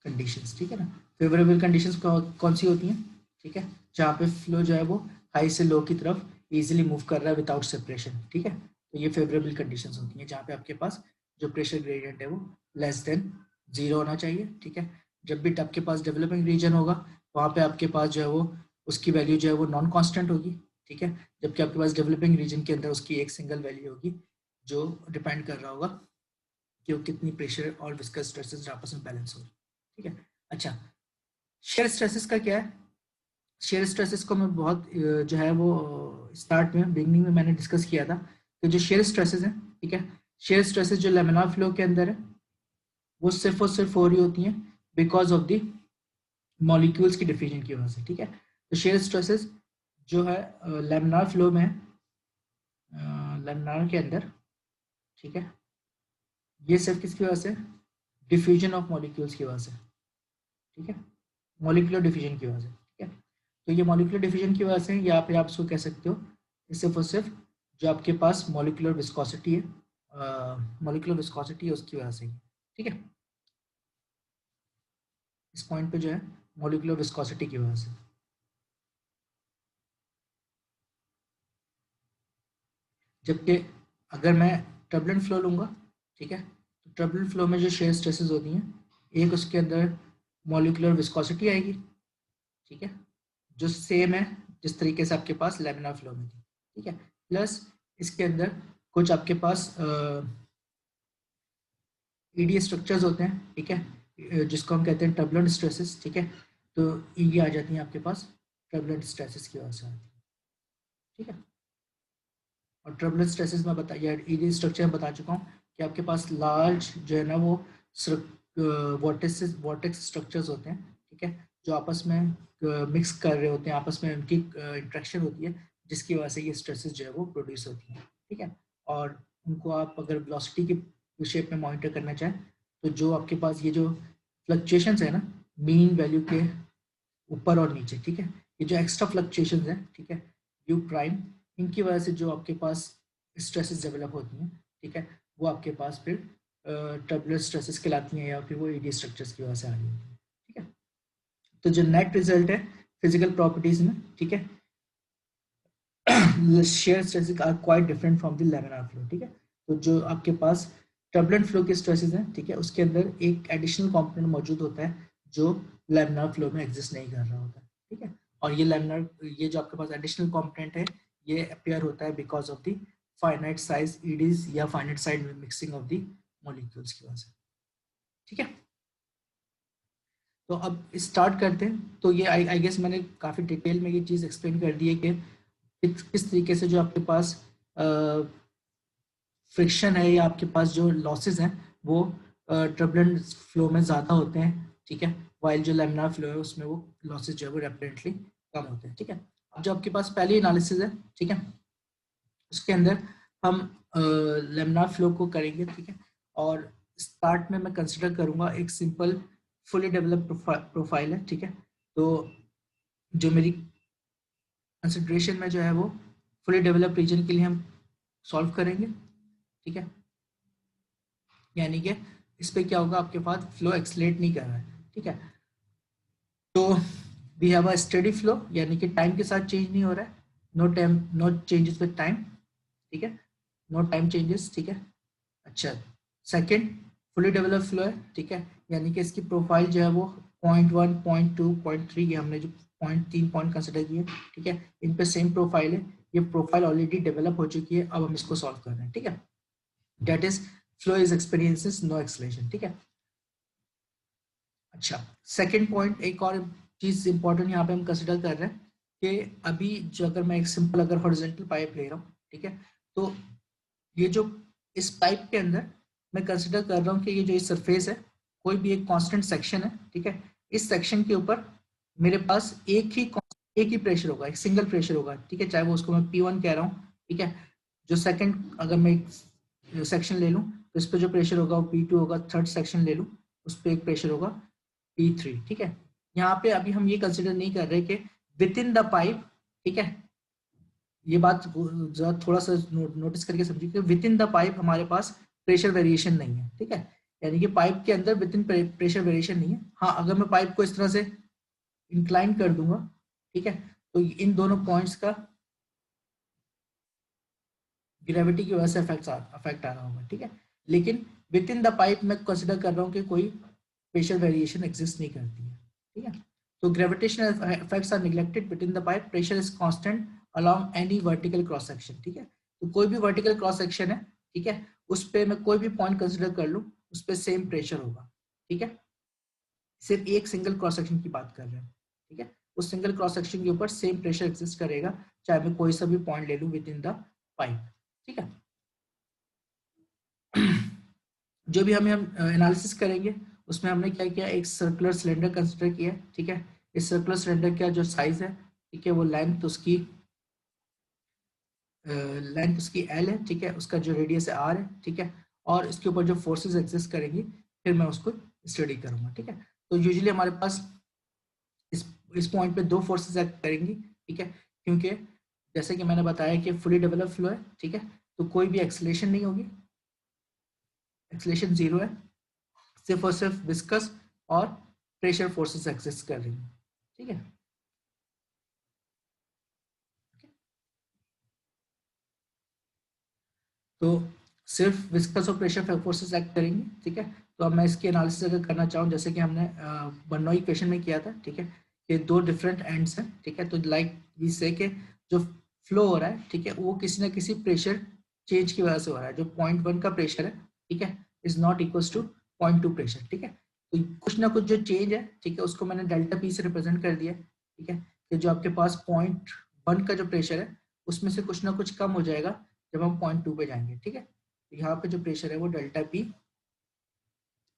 [SPEAKER 1] कंडीशंस, ठीक है ना। फेवरेबल कंडीशंस कौन सी होती हैं, ठीक है, जहाँ पे फ्लो जो है वो हाई से लो की तरफ इजीली मूव कर रहा है विदाउट सेपरेशन, ठीक है। तो ये फेवरेबल कंडीशंस होती हैं जहाँ पे आपके पास जो प्रेशर ग्रेडियंट है वो लेस देन 0 होना चाहिए, ठीक है। जब भी आपके पास डेवलपिंग रीजन होगा वहाँ पे आपके पास जो है वो उसकी वैल्यू जो है वो नॉन कांस्टेंट होगी, ठीक है, जबकि आपके पास डेवलपिंग रीजन के अंदर उसकी एक सिंगल वैल्यू होगी जो डिपेंड कर रहा होगा कि वो कितनी प्रेशर और विस्कस स्ट्रेसेस आपस में बैलेंस हो, ठीक है। अच्छा, शेयर स्ट्रेसेस का क्या है, शेयर स्ट्रेसेस को मैं बहुत जो है वो स्टार्ट में बिगनिंग में मैंने डिस्कस किया था, तो जो शेयर स्ट्रेसेस हैं, ठीक है, शेयर स्ट्रेसेस जो लेमिनार फ्लो के अंदर है वो सिर्फ और सिर्फ हो रही होती हैं बिकॉज ऑफ द मॉलिक्यूल्स की डिफ्यूजन की वजह से, ठीक है। तो शेयर स्ट्रेसेस जो है लेमिनार फ्लो में, लेमिनार के अंदर, ठीक है, ये सिर्फ किसकी वजह से, डिफ्यूजन ऑफ मॉलिक्यूल्स की वजह से, ठीक है, मॉलिक्यूलर डिफ्यूजन की वजह से, ठीक है। तो ये मॉलिक्यूलर डिफ्यूजन की वजह से, या फिर आप इसको कह सकते हो सिर्फ और सिर्फ जो आपके पास मॉलिक्यूलर विस्कोसिटी है, मॉलिक्यूलर विस्कोसिटी है उसकी वजह से, ठीक है, इस पॉइंट पे जो है मॉलिक्यूलर विस्कोसिटी की वजह से। जबकि अगर मैं टर्बुलेंट फ्लो लूंगा, ठीक है, तो टर्बुलेंट फ्लो में जो शेयर स्ट्रेसेस होती हैं, एक उसके अंदर मॉलिक्यूलर विस्कोसिटी आएगी, ठीक है, जो सेम है जिस तरीके से आपके पास लेमिनार फ्लो में थी, ठीक है, प्लस इसके अंदर कुछ आपके पास ईडी स्ट्रक्चर्स होते हैं, ठीक है, जिसको हम कहते हैं टर्बुलेंट स्ट्रेसेस, ठीक है, तो ये आ जाती हैं आपके पास टर्बुलेंट स्ट्रेसेस की वजह से आती है, ठीक है। और टर्बुलेंट स्ट्रेसेस में बता या ईडी स्ट्रक्चर में बता चुका हूँ कि आपके पास लार्ज जो है ना वो वॉर्टेक्स स्ट्रक्चर्स होते हैं, ठीक है, जो आपस में मिक्स कर रहे होते हैं, आपस में उनकी इंट्रैक्शन होती है जिसकी वजह से ये स्ट्रेसेस जो है वो प्रोड्यूस होती हैं, ठीक है। और उनको आप अगर वेलोसिटी की शेप में मॉनिटर करना चाहें तो जो आपके पास ये जो फ्लक्चुएशंस है ना मीन वैल्यू के ऊपर और नीचे, ठीक है, ये जो एक्स्ट्रा फ्लक्चुएशंस है, ठीक है, यू प्राइम, इनकी वजह से जो आपके पास स्ट्रेसेस डेवलप होती हैं, ठीक है, वो आपके पास फिर टर्बुलेंट स्ट्रेसेस कहलाती हैं या फिर वो ईडी स्ट्रक्चर्स की वजह से आ रही होती है, ठीक है। तो जो नेट रिजल्ट है फिजिकल प्रॉपर्टीज में, ठीक है, shear stresses are quite different from the laminar flow, ठीक है। तो जो आपके पास टर्बुलेंट फ्लो के स्ट्रेसेस हैं, ठीक है, उसके अंदर एक एडिशनल कंपोनेंट मौजूद होता है जो लैमिनार फ्लो में एग्जिस्ट नहीं कर रहा होता, ठीक है। और ये लैमिनार, ये जो आपके पास एडिशनल कंपोनेंट है ये अपेयर होता है because of the finite size eddies या finite size mixing of the molecules की वजह से, ठीक है। तो अब स्टार्ट करते हैं। तो ये आई गेस मैंने काफ़ी डिटेल में ये चीज़ एक्सप्लेन कर दी है कि किस तरीके से जो आपके पास फ्रिक्शन है या आपके पास जो लॉसेस हैं वो टर्बुलेंट फ्लो में ज़्यादा होते हैं, ठीक है, वाइल जो लैमिनार फ्लो है उसमें वो लॉसेस जो है वो डेफिनेटली कम होते हैं, ठीक है। अब जो आपके पास पहली एनालिसिस है, ठीक है, उसके अंदर हम लैमिनार फ्लो को करेंगे, ठीक है, और स्टार्ट में मैं कंसिडर करूंगा एक सिंपल फुली डेवलप्ड प्रोफाइल है, ठीक है। तो जो मेरी कंसिडरेशन में जो है वो फुली डेवलप्ड रीजन के लिए हम सॉल्व करेंगे, ठीक है। यानी कि इस पे क्या होगा, आपके पास फ्लो एक्सलेट नहीं कर रहा है, ठीक है। तो we have a steady flow, यानी कि टाइम के साथ चेंज नहीं हो रहा है, नो चेंजेस विद टाइम, ठीक है, नो टाइम चेंजेस, ठीक है। अच्छा, सेकंड फुली डेवलप्ड फ्लो है, ठीक है, यानी कि इसकी प्रोफाइल जो है वो 0.1 0.2 0.3 ये हमने जो 0.3 पॉइंट कंसिडर किए, ठीक है, इन पे सेम प्रोफाइल है, ये प्रोफाइल ऑलरेडी डेवलप हो चुकी है, अब हम इसको सॉल्व कर रहे हैं, ठीक है। That is flow is experiences no acceleration, ठीक है। अच्छा, सेकंड पॉइंट, एक और चीज इंपॉर्टेंट यहाँ पे हम कंसिडर कर रहे हैं कि अभी जो अगर मैं एक सिंपल अगर हॉरिजॉन्टल पाइप ले रहा हूँ, ठीक है, तो ये जो इस पाइप के अंदर मैं कंसिडर कर रहा हूँ कि ये जो इस सरफेस है कोई भी एक कांस्टेंट सेक्शन है, ठीक है, इस सेक्शन के ऊपर मेरे पास एक ही प्रेशर होगा, एक सिंगल प्रेशर होगा, ठीक है, चाहे वो उसको मैं P1 कह रहा हूँ, ठीक है। जो सेकंड अगर मैं एक सेक्शन ले लूँ तो इस पर जो प्रेशर होगा वो P2 होगा, थर्ड सेक्शन ले लूँ उस पर एक प्रेशर होगा P3, ठीक है। यहाँ पे अभी हम ये कंसिडर नहीं कर रहे कि विद इन द पाइप, ठीक है, ये बात थोड़ा सा नोटिस करके समझिए कि विद इन द पाइप हमारे पास प्रेशर वेरिएशन नहीं है, ठीक है, यानी कि पाइप के अंदर विद इन प्रेशर वेरिएशन नहीं है। हाँ, अगर मैं पाइप को इस तरह से इंक्लाइन कर दूंगा, ठीक है, तो इन दोनों पॉइंट्स का ग्रेविटी की वजह से अफेक्ट आ रहा होगा, ठीक है, लेकिन विद इन द पाइप मैं कंसिडर कर रहा हूँ कि कोई प्रेशर वेरिएशन एग्जिस्ट नहीं करती है, ठीक है। तो gravitational effects are neglected within the pipe, pressure is constant along any vertical cross section, ठीक है। तो कोई भी वर्टिकल क्रॉस सेक्शन है, ठीक है, उस पे मैं कोई भी पॉइंट कंसिडर कर लूँ उस पे सेम प्रेशर होगा, ठीक है। सिर्फ एक सिंगल क्रॉस सेक्शन की बात कर रहे हैं, ठीक है, उस सिंगल क्रॉस सेक्शन के ऊपर सेम प्रेशर एग्जिस्ट करेगा चाहे मैं कोई सा भी पॉइंट ले लूँ विद इन द पाइप, ठीक है। जो भी हम एनालिसिस करेंगे उसमें हमने क्या किया, एक सर्कुलर सिलेंडर कंसिडर किया, ठीक है। इस सर्कुलर सिलेंडर का जो साइज है, ठीक है, वो लेंथ उसकी एल है, ठीक है, उसका जो रेडियस है आर है, ठीक है, और इसके ऊपर जो फोर्सेस एग्जिस्ट करेंगी फिर मैं उसको स्टडी करूंगा, ठीक है। तो यूजुअली हमारे पास इस पॉइंट पे दो फोर्सेस एक्ट करेंगी, ठीक है, क्योंकि जैसे कि मैंने बताया कि फुली डेवलप फ्लो है, ठीक है, तो कोई भी एक्सेलेरेशन नहीं होगी, एक्सेलेरेशन जीरो है, सिर्फ और सिर्फ विस्कस और प्रेशर फोर्सेस एग्जिस्ट कर रही हैं, ठीक है। तो सिर्फ विस्कस और प्रेशर फोर्सेस एक्ट करेंगे, ठीक है। तो अब मैं इसकी एनालिसिस अगर करना चाहूँ जैसे कि हमने बर्नौली इक्वेशन में किया था, ठीक है, कि दो डिफरेंट एंड्स हैं, ठीक है, तो लाइक वी से कि जो फ्लो हो रहा है, ठीक है, वो किसी ना किसी प्रेशर चेंज की वजह से हो रहा है। जो 0.1 का प्रेशर है, ठीक है, is not equals to 0.2 pressure, ठीक है। तो कुछ ना कुछ जो चेंज है, ठीक है, उसको मैंने डेल्टा पी से रिप्रेजेंट कर दिया, ठीक है, कि जो आपके पास 0.1 का जो प्रेशर है उसमें से कुछ ना कुछ कम हो जाएगा जब हम 0.2 पे जाएंगे, ठीक है। तो यहाँ पे जो प्रेशर है वो डेल्टा पी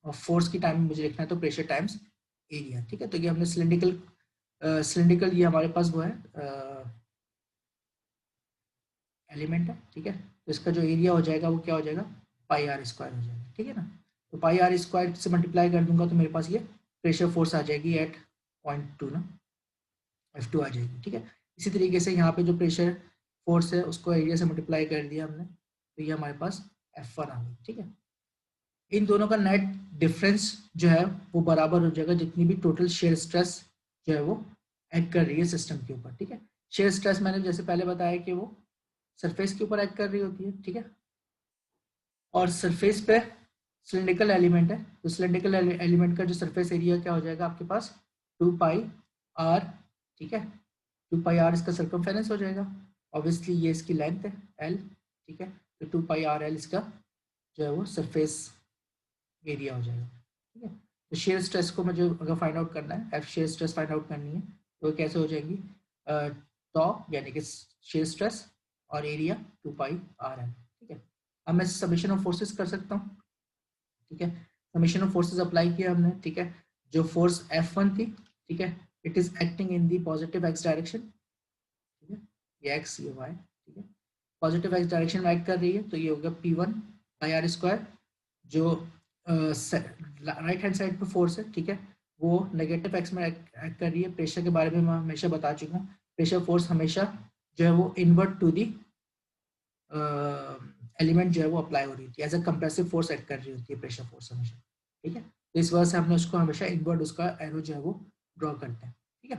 [SPEAKER 1] और फोर्स की टाइम मुझे लिखना है तो प्रेशर टाइम्स एरिया, ठीक है। तो ये हमने सिलिंड्रिकल ये हमारे पास वो है एलिमेंट है, ठीक है, तो इसका जो एरिया हो जाएगा वो क्या हो जाएगा, पाई आर स्क्वायर हो जाएगा, ठीक है ना। तो पाई आर स्क्वायर से मल्टीप्लाई कर दूंगा तो मेरे पास ये प्रेशर फोर्स आ जाएगी एट 0.2 ना, F2 आ जाएगी, ठीक है। इसी तरीके से यहाँ पे जो प्रेशर फोर्स है उसको एरिया से मल्टीप्लाई कर दिया हमने तो ये हमारे पास F1 आ गई, ठीक है। इन दोनों का नेट डिफरेंस जो है वो बराबर हो जाएगा जितनी भी टोटल शेयर स्ट्रेस जो है वो एक्ट कर रही है सिस्टम के ऊपर, ठीक है। शेयर स्ट्रेस मैंने जैसे पहले बताया कि वो सरफेस के ऊपर एक्ट कर रही होती है, ठीक है, और सरफेस पे सिलिंड्रिकल एलिमेंट है तो सिलिंड्रिकल एलिमेंट का जो सरफेस एरिया क्या हो जाएगा आपके पास 2 पाई आर, ठीक है, 2 पाई आर इसका सर्कमफेरेंस हो जाएगा, ऑब्वियसली ये इसकी लेंथ है एल, ठीक है, तो 2 पाई आर एल इसका जो है वो सरफेस एरिया हो जाएगा, ठीक है। तो शेयर स्ट्रेस को मुझे अगर फाइंड आउट करना है, F shear stress find out करनी है तो कैसे हो जाएगी, टॉ यानी कि शेयर स्ट्रेस और एरिया 2 पाई आर एल, ठीक है। अब मैं समेशन ऑफ फोर्सेस कर सकता हूँ, ठीक है, समेशन ऑफ फोर्सेस अप्लाई किया हमने, ठीक है, जो फोर्स F1 थी, ठीक है, it is acting in the positive x direction, ठीक है, ये एक्स ये वाई, ठीक है, पॉजिटिव एक्स डायरेक्शन में एक्ट कर रही है तो ये होगा P1 बाई आर स्क्वायर, जो राइट हैंड साइड पे फोर्स है, ठीक है, वो नेगेटिव एक्स में एक्ट कर रही है। प्रेशर के बारे में मैं हमेशा बता चुका हूँ, प्रेशर फोर्स हमेशा जो है वो इनवर्ट टू दी एलिमेंट जो है वो अप्लाई हो रही होती है, as a compressive force act कर रही होती है प्रेशर फोर्स हमेशा, ठीक है। तो इस वजह से हमने उसको हमेशा इनवर्ट उसका एरो जो है वो ड्रॉ करते हैं, ठीक है,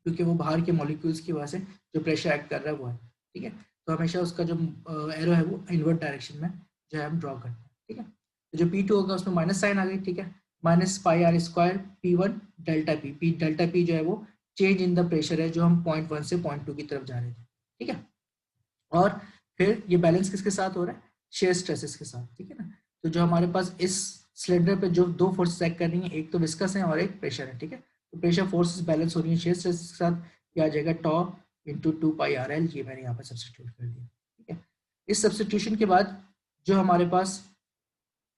[SPEAKER 1] क्योंकि वो बाहर के मॉलिक्यूल्स की वजह से जो प्रेशर एक्ट कर रहा है वो है, ठीक है। तो हमेशा उसका जो एरो है वो इनवर्ट डायरेक्शन में जो है हम ड्रॉ करते हैं, ठीक है। तो जो P2 होगा उसमें माइनस साइन आ गई, ठीक है, minus pi R square P1 delta P delta P जो है वो चेंज इन द प्रेशर है जो हम 0.1 से 0.2 की तरफ जा रहे थे, ठीक है। और फिर ये बैलेंस किसके साथ हो रहा है, शेयर स्ट्रेसेस के साथ, ठीक है ना। तो जो हमारे पास इस सिलेंडर पे जो दो फोर्सेस एक्ट कर रही हैं, एक तो विस्कस है और एक प्रेशर है, ठीक है। तो प्रेशर फोर्सेस बैलेंस हो रही है शेयर स्ट्रेसेस के साथ, ये आ जाएगा टॉ इंटू 2πRL, ये मैंने यहाँ पर सब्सटीट्यूट कर दिया, ठीक है। इस सब्सटीट्यूशन के बाद जो हमारे पास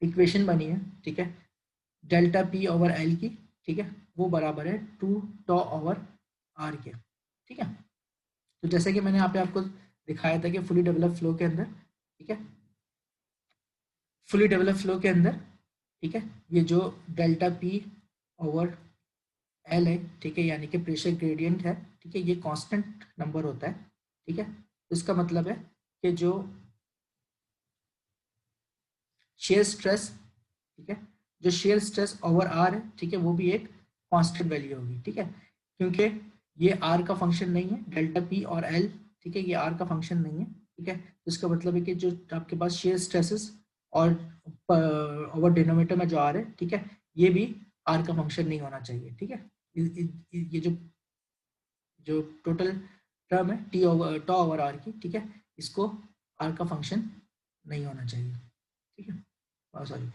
[SPEAKER 1] इक्वेशन बनी है, ठीक है, डेल्टा पी ओवर एल की, ठीक है, वो बराबर है 2 टॉ ओवर आर के, ठीक है। तो जैसे कि मैंने यहाँ पे आपको दिखाया था कि फुली डेवलप फ्लो के अंदर, ठीक है, फुली डेवलप फ्लो के अंदर, ठीक है, ये जो डेल्टा पी ओवर एल है, ठीक है, यानी कि प्रेशर ग्रेडियंट है, ठीक है, ये कांस्टेंट नंबर होता है, ठीक है। तो इसका मतलब है कि जो शेयर स्ट्रेस, ठीक है, जो शेयर स्ट्रेस ओवर आर है, ठीक है, वो भी एक कांस्टेंट वैल्यू होगी, ठीक है, क्योंकि ये आर का फंक्शन नहीं है, डेल्टा पी और एल, ठीक है, ये आर का फंक्शन नहीं है, ठीक है। तो इसका मतलब है कि जो आपके पास शेयर स्ट्रेसेस और ओवर डिनोमिनेटर में जो आर है, ठीक है, ये भी आर का फंक्शन नहीं होना चाहिए, ठीक है। ये जो जो टोटल टर्म है T over tau over R की, ठीक है, इसको आर का फंक्शन नहीं होना चाहिए, ठीक है, सॉरी,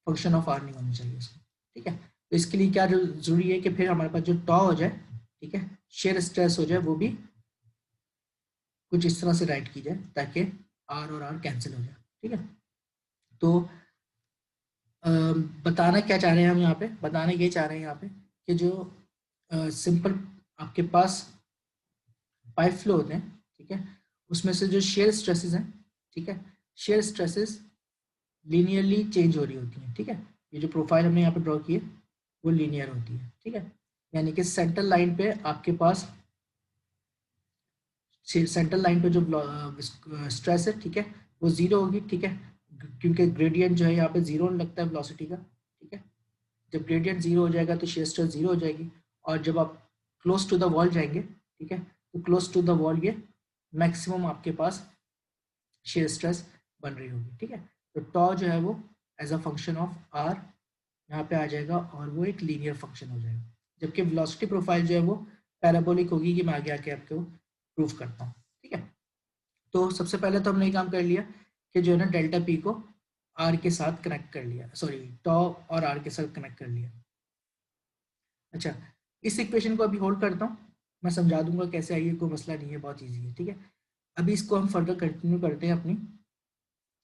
[SPEAKER 1] फंक्शन ऑफ आर नहीं होना चाहिए इसको, ठीक है। तो इसके लिए क्या जरूरी है कि फिर हमारे पास जो टॉ हो जाए, ठीक है, शेयर स्ट्रेस हो जाए, वो भी कुछ इस तरह से राइट की जाए ताकि आर और आर कैंसिल हो जाए, ठीक है। तो बताना क्या चाह रहे हैं हम यहाँ पे, बताना ये चाह रहे हैं यहाँ पे कि जो सिंपल आपके पास पाइप फ्लो होते हैं, ठीक है, उसमें से जो शेयर स्ट्रेसेस हैं, ठीक है, शेयर स्ट्रेसेस लीनियरली चेंज हो रही होती हैं, ठीक है। ये जो प्रोफाइल हमने यहाँ पे ड्रॉ की है वो लीनियर होती है, ठीक है, यानी कि सेंट्रल लाइन पे आपके पास सेंट्रल लाइन पे जो स्ट्रेस है, ठीक है, वो जीरो होगी, ठीक है, क्योंकि ग्रेडियंट जो है यहाँ पे जीरो लगता है वेलोसिटी का, ठीक है। जब ग्रेडियंट जीरो हो जाएगा तो शेयर स्ट्रेस जीरो हो जाएगी, और जब आप क्लोज टू द वॉल जाएंगे, ठीक है, तो क्लोज टू द वॉल ये मैक्सिमम आपके पास शेयर स्ट्रेस बन रही होगी, ठीक है। तो टॉ जो है वो as a function of R यहाँ पे आ जाएगा और वो एक लीनियर फंक्शन हो जाएगा, जबकि वेलोसिटी प्रोफाइल जो है वो पैराबोलिक होगी, ये मैं आगे आके आपको प्रूफ करता हूँ, ठीक है। तो सबसे पहले तो हमने ये काम कर लिया कि जो है ना डेल्टा पी को आर के साथ कनेक्ट कर लिया, सॉरी टॉ और आर के साथ कनेक्ट कर लिया। अच्छा, इस इक्वेशन को अभी होल्ड करता हूँ, मैं समझा दूंगा कैसे आई है, कोई मसला नहीं है, बहुत ईजी है, ठीक है। अभी इसको हम फर्दर कंटिन्यू करते हैं अपनी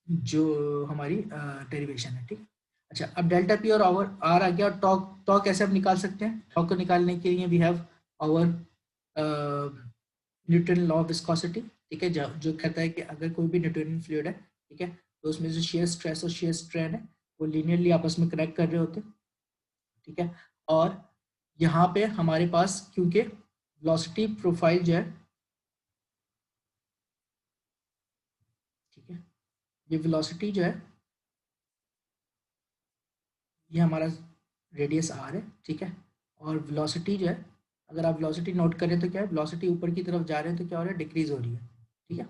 [SPEAKER 1] जो हमारी डेरिवेशन है, ठीक है। अच्छा, अब डेल्टा पी और आवर आर आ गया, और टॉ टॉ कैसे हम निकाल सकते हैं, टॉ को निकालने के लिए we have our Newton law of viscosity, ठीक है, जो कहता है कि अगर कोई भी न्यूटोनियन फ्लूइड है, ठीक है, तो उसमें जो शेयर स्ट्रेस और शेयर स्ट्रेन है वो लीनियरली आपस में कनेक्ट कर रहे होते हैं, ठीक है। और यहाँ पे हमारे पास क्योंकि वेलोसिटी प्रोफाइल जो है, ठीक है, ये वेलोसिटी जो है ये हमारा रेडियस आर है, ठीक है, और वेलोसिटी जो है, अगर आप वेलोसिटी नोट करें तो क्या है, वेलोसिटी ऊपर की तरफ जा रहे हैं तो क्या हो रहा है, डिक्रीज हो रही है, ठीक है,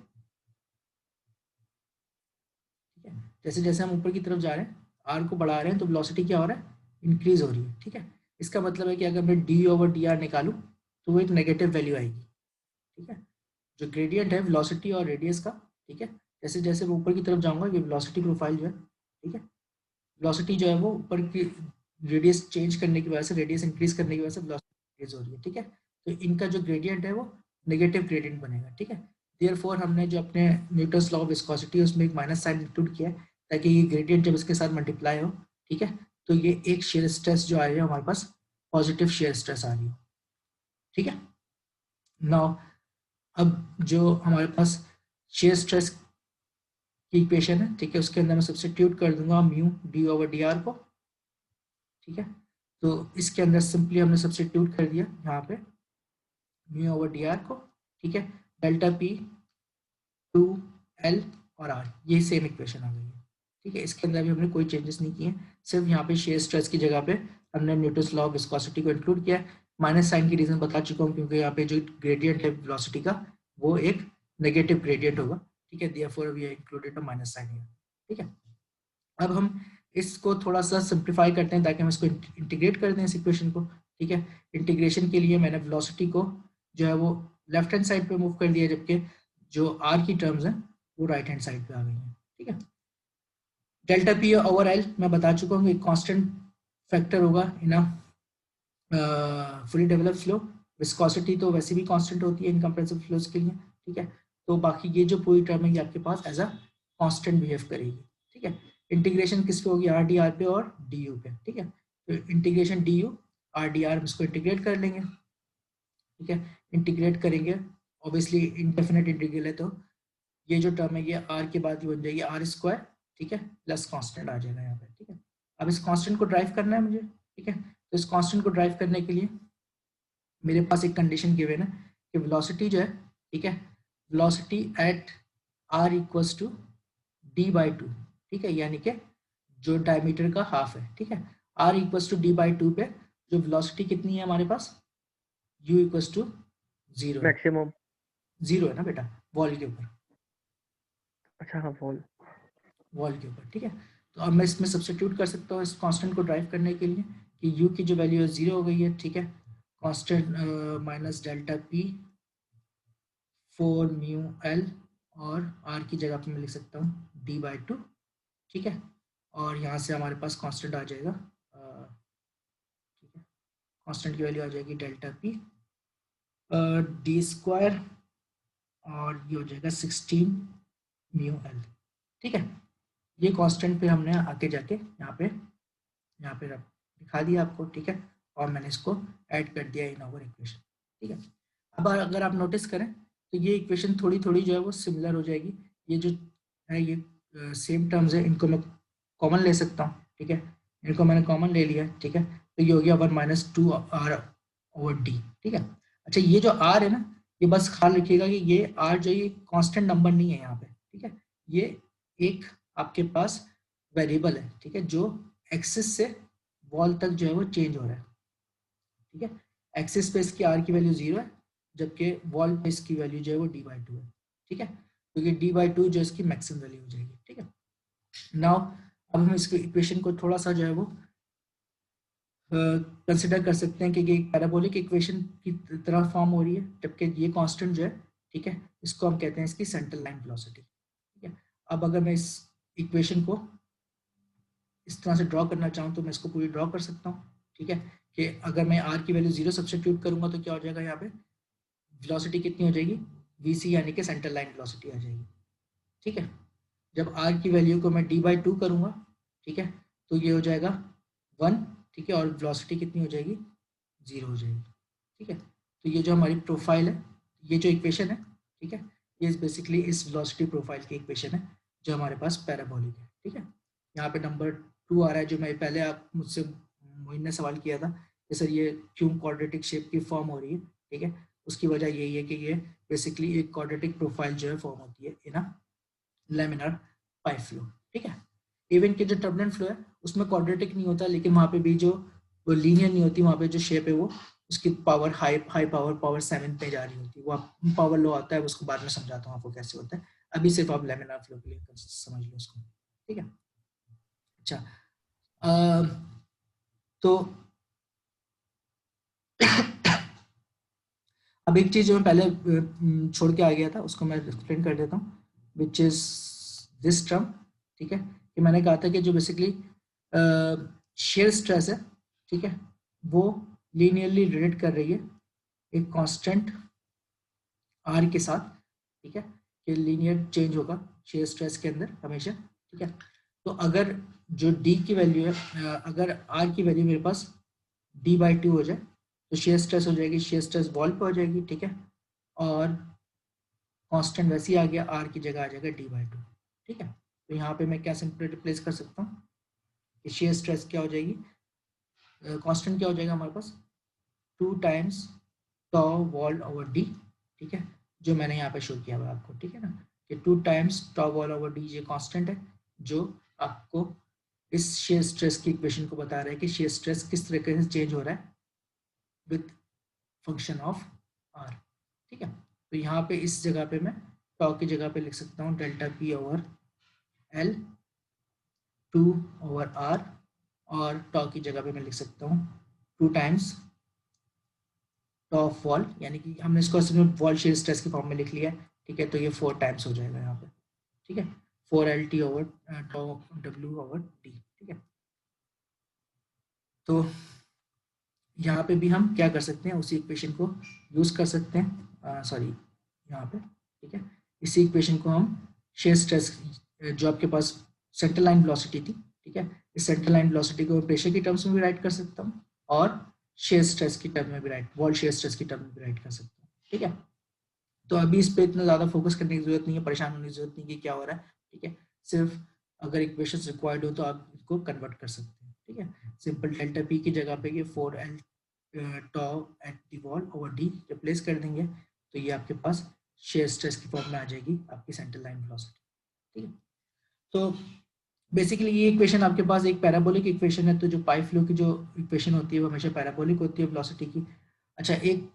[SPEAKER 1] ठीक है। जैसे जैसे हम ऊपर की तरफ जा रहे हैं, आर को बढ़ा रहे हैं, तो वेलोसिटी क्या हो रहा है, इंक्रीज हो रही है, ठीक है। इसका मतलब है कि अगर मैं डी ओवर डी आर निकालूं तो वो एक नेगेटिव वैल्यू आएगी, ठीक है। जो ग्रेडियंट है वेलोसिटी और रेडियस का, ठीक है, जैसे जैसे मैं ऊपर की तरफ जाऊंगा, ये वेलोसिटी प्रोफाइल जो है, ठीक है, वेलोसिटी जो है वो ऊपर की रेडियस चेंज करने की वजह से, रेडियस इंक्रीज करने की वजह से वेलोसिटी इंक्रीज हो रही है, ठीक है। तो इनका जो ग्रेडियंट है वो नेगेटिव ग्रेडियंट बनेगा, ठीक है। देयरफॉर हमने जो अपने न्यूटन्स लॉ ऑफ विस्कोसिटी उसमें एक माइनस साइन इंक्लूड किया है ताकि ये ग्रेडियंट जब इसके साथ मल्टीप्लाई हो, ठीक है, तो ये एक शेयर स्ट्रेस जो आ रही है हमारे पास पॉजिटिव शेयर स्ट्रेस आ रही है, ठीक है। नाउ अब जो हमारे पास शेयर स्ट्रेस की इक्वेशन है, ठीक है, उसके अंदर मैं सब्स्टिट्यूट कर दूंगा mu D over D R को, ठीक है। तो इसके अंदर सिंपली हमने सब्स्टिट्यूट कर दिया यहाँ पे म्यू ओवर डी आर को, ठीक है, डेल्टा पी 2L और R, ये सेम इक्वेशन आ गई है, ठीक है। इसके अंदर भी हमने कोई चेंजेस नहीं किए, सिर्फ यहाँ पे शेयर स्ट्रेस की जगह पे हमने न्यूटन्स लॉ ऑफ विस्कोसिटी को इंक्लूड किया। माइनस साइन की रीजन बता चुका हूँ, क्योंकि यहाँ पे जो ग्रेडियंट है वेलोसिटी का वो एक नेगेटिव ग्रेडियंट होगा, ठीक है, therefore we have included a minus sign here, ठीक है। अब हम इसको थोड़ा सा सिंप्लीफाई करते हैं ताकि हम इसको इंटीग्रेट कर दें इस इक्वेशन को, ठीक है। इंटीग्रेशन के लिए मैंने वेलोसिटी को जो है वो लेफ्ट हैंड साइड पे मूव कर दिया, जबकि जो आर की टर्म्स हैं वो राइट हैंड साइड पे आ गई हैं, ठीक है। डेल्टा पी ओवर एल मैं बता चुका हूँ, एक कांस्टेंट फैक्टर होगा in a fully developed flow. Viscosity तो वैसे भी कांस्टेंट होती है इनकम्प्रेसिबल फ्लोज के लिए, ठीक है। तो बाकी ये जो पूरी टर्म है ये आपके पास एज अ कांस्टेंट बिहेव करेगी, ठीक है। इंटीग्रेशन किस पे होगी, आर डी आर पे और डी यू पे, ठीक है। तो integration D you R D R इसको इंटीग्रेट कर लेंगे, ठीक है। इंटीग्रेट करेंगे, ऑब्वियसली इनडेफिनेट इंटीग्रल है तो ये जो टर्म है ये आर के बाद ही बन जाएगी आर स्क्वायर, ठीक है, प्लस कांस्टेंट आ जाएगा यहाँ पे, ठीक है। अब इस कांस्टेंट को ड्राइव करना है मुझे, ठीक है। तो इस कांस्टेंट को ड्राइव करने के लिए मेरे पास एक कंडीशन गिवन है कि वेलोसिटी जो है, ठीक है, velocity at R equals to D by two, ठीक है, यानी कि जो डायमीटर का हाफ है, ठीक है। R equals to D by two पे जो वेलोसिटी कितनी है हमारे पास, यू इक्वल्स टू 0 है,
[SPEAKER 4] मैक्सिमम
[SPEAKER 1] 0 है ना बेटा, वॉल के ऊपर,
[SPEAKER 4] अच्छा हाँ
[SPEAKER 1] वॉल के ऊपर, ठीक है। तो अब मैं इसमें सब्स्टिट्यूट कर सकता हूँ इस कांस्टेंट को ड्राइव करने के लिए कि यू की जो वैल्यू है 0 हो गई है, ठीक है। Constant minus delta P 4 mu L और आर की जगह पे मैं लिख सकता हूँ डी बाई टू, ठीक है। और यहाँ से हमारे पास कांस्टेंट आ जाएगा, ठीक है, कांस्टेंट की वैल्यू आ जाएगी डेल्टा पी डी स्क्वायर और ये हो जाएगा 16 म्यू एल, ठीक है। ये कांस्टेंट पे हमने आके जाके यहाँ पे दिखा दिया आपको, ठीक है। और मैंने इसको ऐड कर दिया इन आवर इक्वेशन, ठीक है। अब अगर आप नोटिस करें तो ये इक्वेशन थोड़ी थोड़ी जो है वो सिमिलर हो जाएगी, ये जो है ये सेम टर्म्स है, इनको मैं कॉमन ले सकता हूँ, ठीक है। इनको मैंने कॉमन ले लिया, ठीक है। तो ये हो गया 1 - 2 r ओवर डी, ठीक है। अच्छा ये जो r है ना, ये बस ख्याल रखिएगा कि ये r जो ये कांस्टेंट नंबर नहीं है यहाँ पे, ठीक है। ये एक आपके पास वेरिएबल है, ठीक है, जो एक्सिस से वॉल तक जो है वो चेंज हो रहा है, ठीक है। एक्सिस पे इसकी r की वैल्यू 0 है, जबकि वॉल पे इसकी वैल्यू जो है वो d बाई 2 है, ठीक है। तो ये d बाई 2 जो इसकी मैक्सिमम वैल्यू हो जाएगी, ठीक है। नाउ अब हम इसके इक्वेशन को थोड़ा सा जो है वो कंसिडर कर सकते हैं कि ये एक पैराबोलिक इक्वेशन की तरह फॉर्म हो रही है, जबकि ये कांस्टेंट जो है, ठीक है, इसको हम कहते हैं इसकी सेंट्रल लाइन वेलोसिटी, ठीक है। अब अगर मैं इस इक्वेशन को इस तरह से ड्रॉ करना चाहूँ तो मैं इसको पूरी ड्रॉ कर सकता हूँ, ठीक है, कि अगर मैं r की वैल्यू 0 सब्स्टिट्यूट करूंगा तो क्या हो जाएगा, यहाँ पे वेलोसिटी कितनी हो जाएगी, vc यानी कि सेंट्रल लाइन वेलोसिटी आ जाएगी, ठीक है। जब r की वैल्यू को मैं d बाई 2 करूंगा, ठीक है, तो ये हो जाएगा 1, ठीक है, और वेलोसिटी कितनी हो जाएगी, 0 हो जाएगी, ठीक है। तो ये जो हमारी प्रोफाइल है, ये जो इक्वेशन है, ठीक है, ये बेसिकली इस वेलोसिटी प्रोफाइल की इक्वेशन है जो हमारे पास पैराबोलिक है, ठीक है। यहाँ पे नंबर 2 आ रहा है, जो मैं पहले आप मुझसे मोइन ने सवाल किया था कि सर ये क्यों क्वाड्रेटिक शेप की फॉर्म हो रही है, ठीक है। उसकी वजह यही है कि ये बेसिकली एक क्वाड्रेटिक प्रोफाइल जो है फॉर्म होती है इन अ लैमिनार पाइप फ्लो, ठीक है। इवन के जो टर्बुलेंट फ्लो है उसमें क्वाड्रेटिक नहीं होता, लेकिन वहाँ पे भी जो वो लीनियर नहीं होती, वहाँ पे जो शेप है वो उसकी पावर हाई पावर 7 पे जा रही होती है, वो पावर लो आता है, उसको बाद में समझाता हूँ आपको कैसे होता है, अभी सिर्फ आप लैमिनार फ्लो के लिए समझ लो उसको, ठीक है। अच्छा तो अब एक चीज जो मैं पहले छोड़ के आ गया था उसको मैं एक्सप्लेन कर देता हूँ, विच इज दिस टर्म, ठीक है, कि मैंने कहा था कि जो बेसिकली शेयर स्ट्रेस है, ठीक है, वो लीनियरली रिलेट कर रही है एक कांस्टेंट आर के साथ, ठीक है, कि लीनियर चेंज होगा शेयर स्ट्रेस के अंदर हमेशा, ठीक है। तो अगर जो डी की वैल्यू है, अगर आर की वैल्यू मेरे पास डी बाई 2 हो जाए तो शेयर स्ट्रेस हो जाएगी, शेयर स्ट्रेस वॉल पे हो जाएगी, ठीक है, और कांस्टेंट वैसे ही आ गया, आर की जगह आ जाएगा डी बाई 2, ठीक है। तो यहाँ पे मैं क्या सिंपली रिप्लेस कर सकता हूँ कि शेयर स्ट्रेस क्या हो जाएगी, कांस्टेंट क्या हो जाएगा हमारे पास 2 टाइम्स टॉ वॉल ओवर डी, ठीक है, जो मैंने यहाँ पे शो किया हुआ आपको, ठीक है ना, कि 2 टाइम्स टॉ वॉल ओवर डी ये कांस्टेंट है जो आपको इस शेयर स्ट्रेस की इक्वेशन को बता रहा है कि शेयर स्ट्रेस किस तरीके से चेंज हो रहा है विथ फंक्शन ऑफ आर, ठीक है। तो यहाँ पे इस जगह पे मैं टॉ की जगह पे लिख सकता हूँ delta P over L 2 over R, और टॉ की जगह पे मैं लिख सकता हूँ 2 टाइम्स टॉ ऑफ वॉल, यानी कि हमने इसको असल में वॉल शेयर स्ट्रेस के फॉर्म में लिख लिया है, ठीक है, तो ये 4 टाइम्स हो जाएगा यहाँ पे, ठीक है, 4LT ओवर टॉ डब्ल्यू ओवर डी, ठीक है। तो यहाँ पे भी हम क्या कर सकते हैं, उसी इक्वेशन को यूज कर सकते हैं, सॉरी यहाँ पे, ठीक है, इसी इक्वेशन को हम शेयर स्ट्रेस जो आपके पास सेंटर लाइन वेलोसिटी थी, ठीक है, इस सेंटर लाइन वेलोसिटी को प्रेशर की टर्म्स में भी राइट कर सकता हूँ और शेयर स्ट्रेस की टर्म में भी राइट, वॉल शेयर स्ट्रेस की टर्म में भी राइट कर सकता हूँ, ठीक है। तो अभी इस पे इतना ज़्यादा फोकस करने की जरूरत नहीं है, परेशान होने की जरूरत नहीं कि क्या हो रहा है, ठीक है, सिर्फ अगर इक्वेशंस रिक्वायर्ड हो तो आप इसको कन्वर्ट कर सकते हैं, ठीक है। सिंपल डेल्टा पी की जगह पे ये 4L tau at the wall over D replace कर देंगे, तो ये आपके पास शेयर स्ट्रेस की फॉर्म में आ जाएगी आपकी सेंटर लाइन वेलोसिटी, ठीक है। तो बेसिकली ये इक्वेशन आपके पास एक पैराबोलिक इक्वेशन है, तो जो पाइप फ्लो की जो इक्वेशन होती है वो हमेशा पैराबोलिक होती है वेलोसिटी की। अच्छा, एक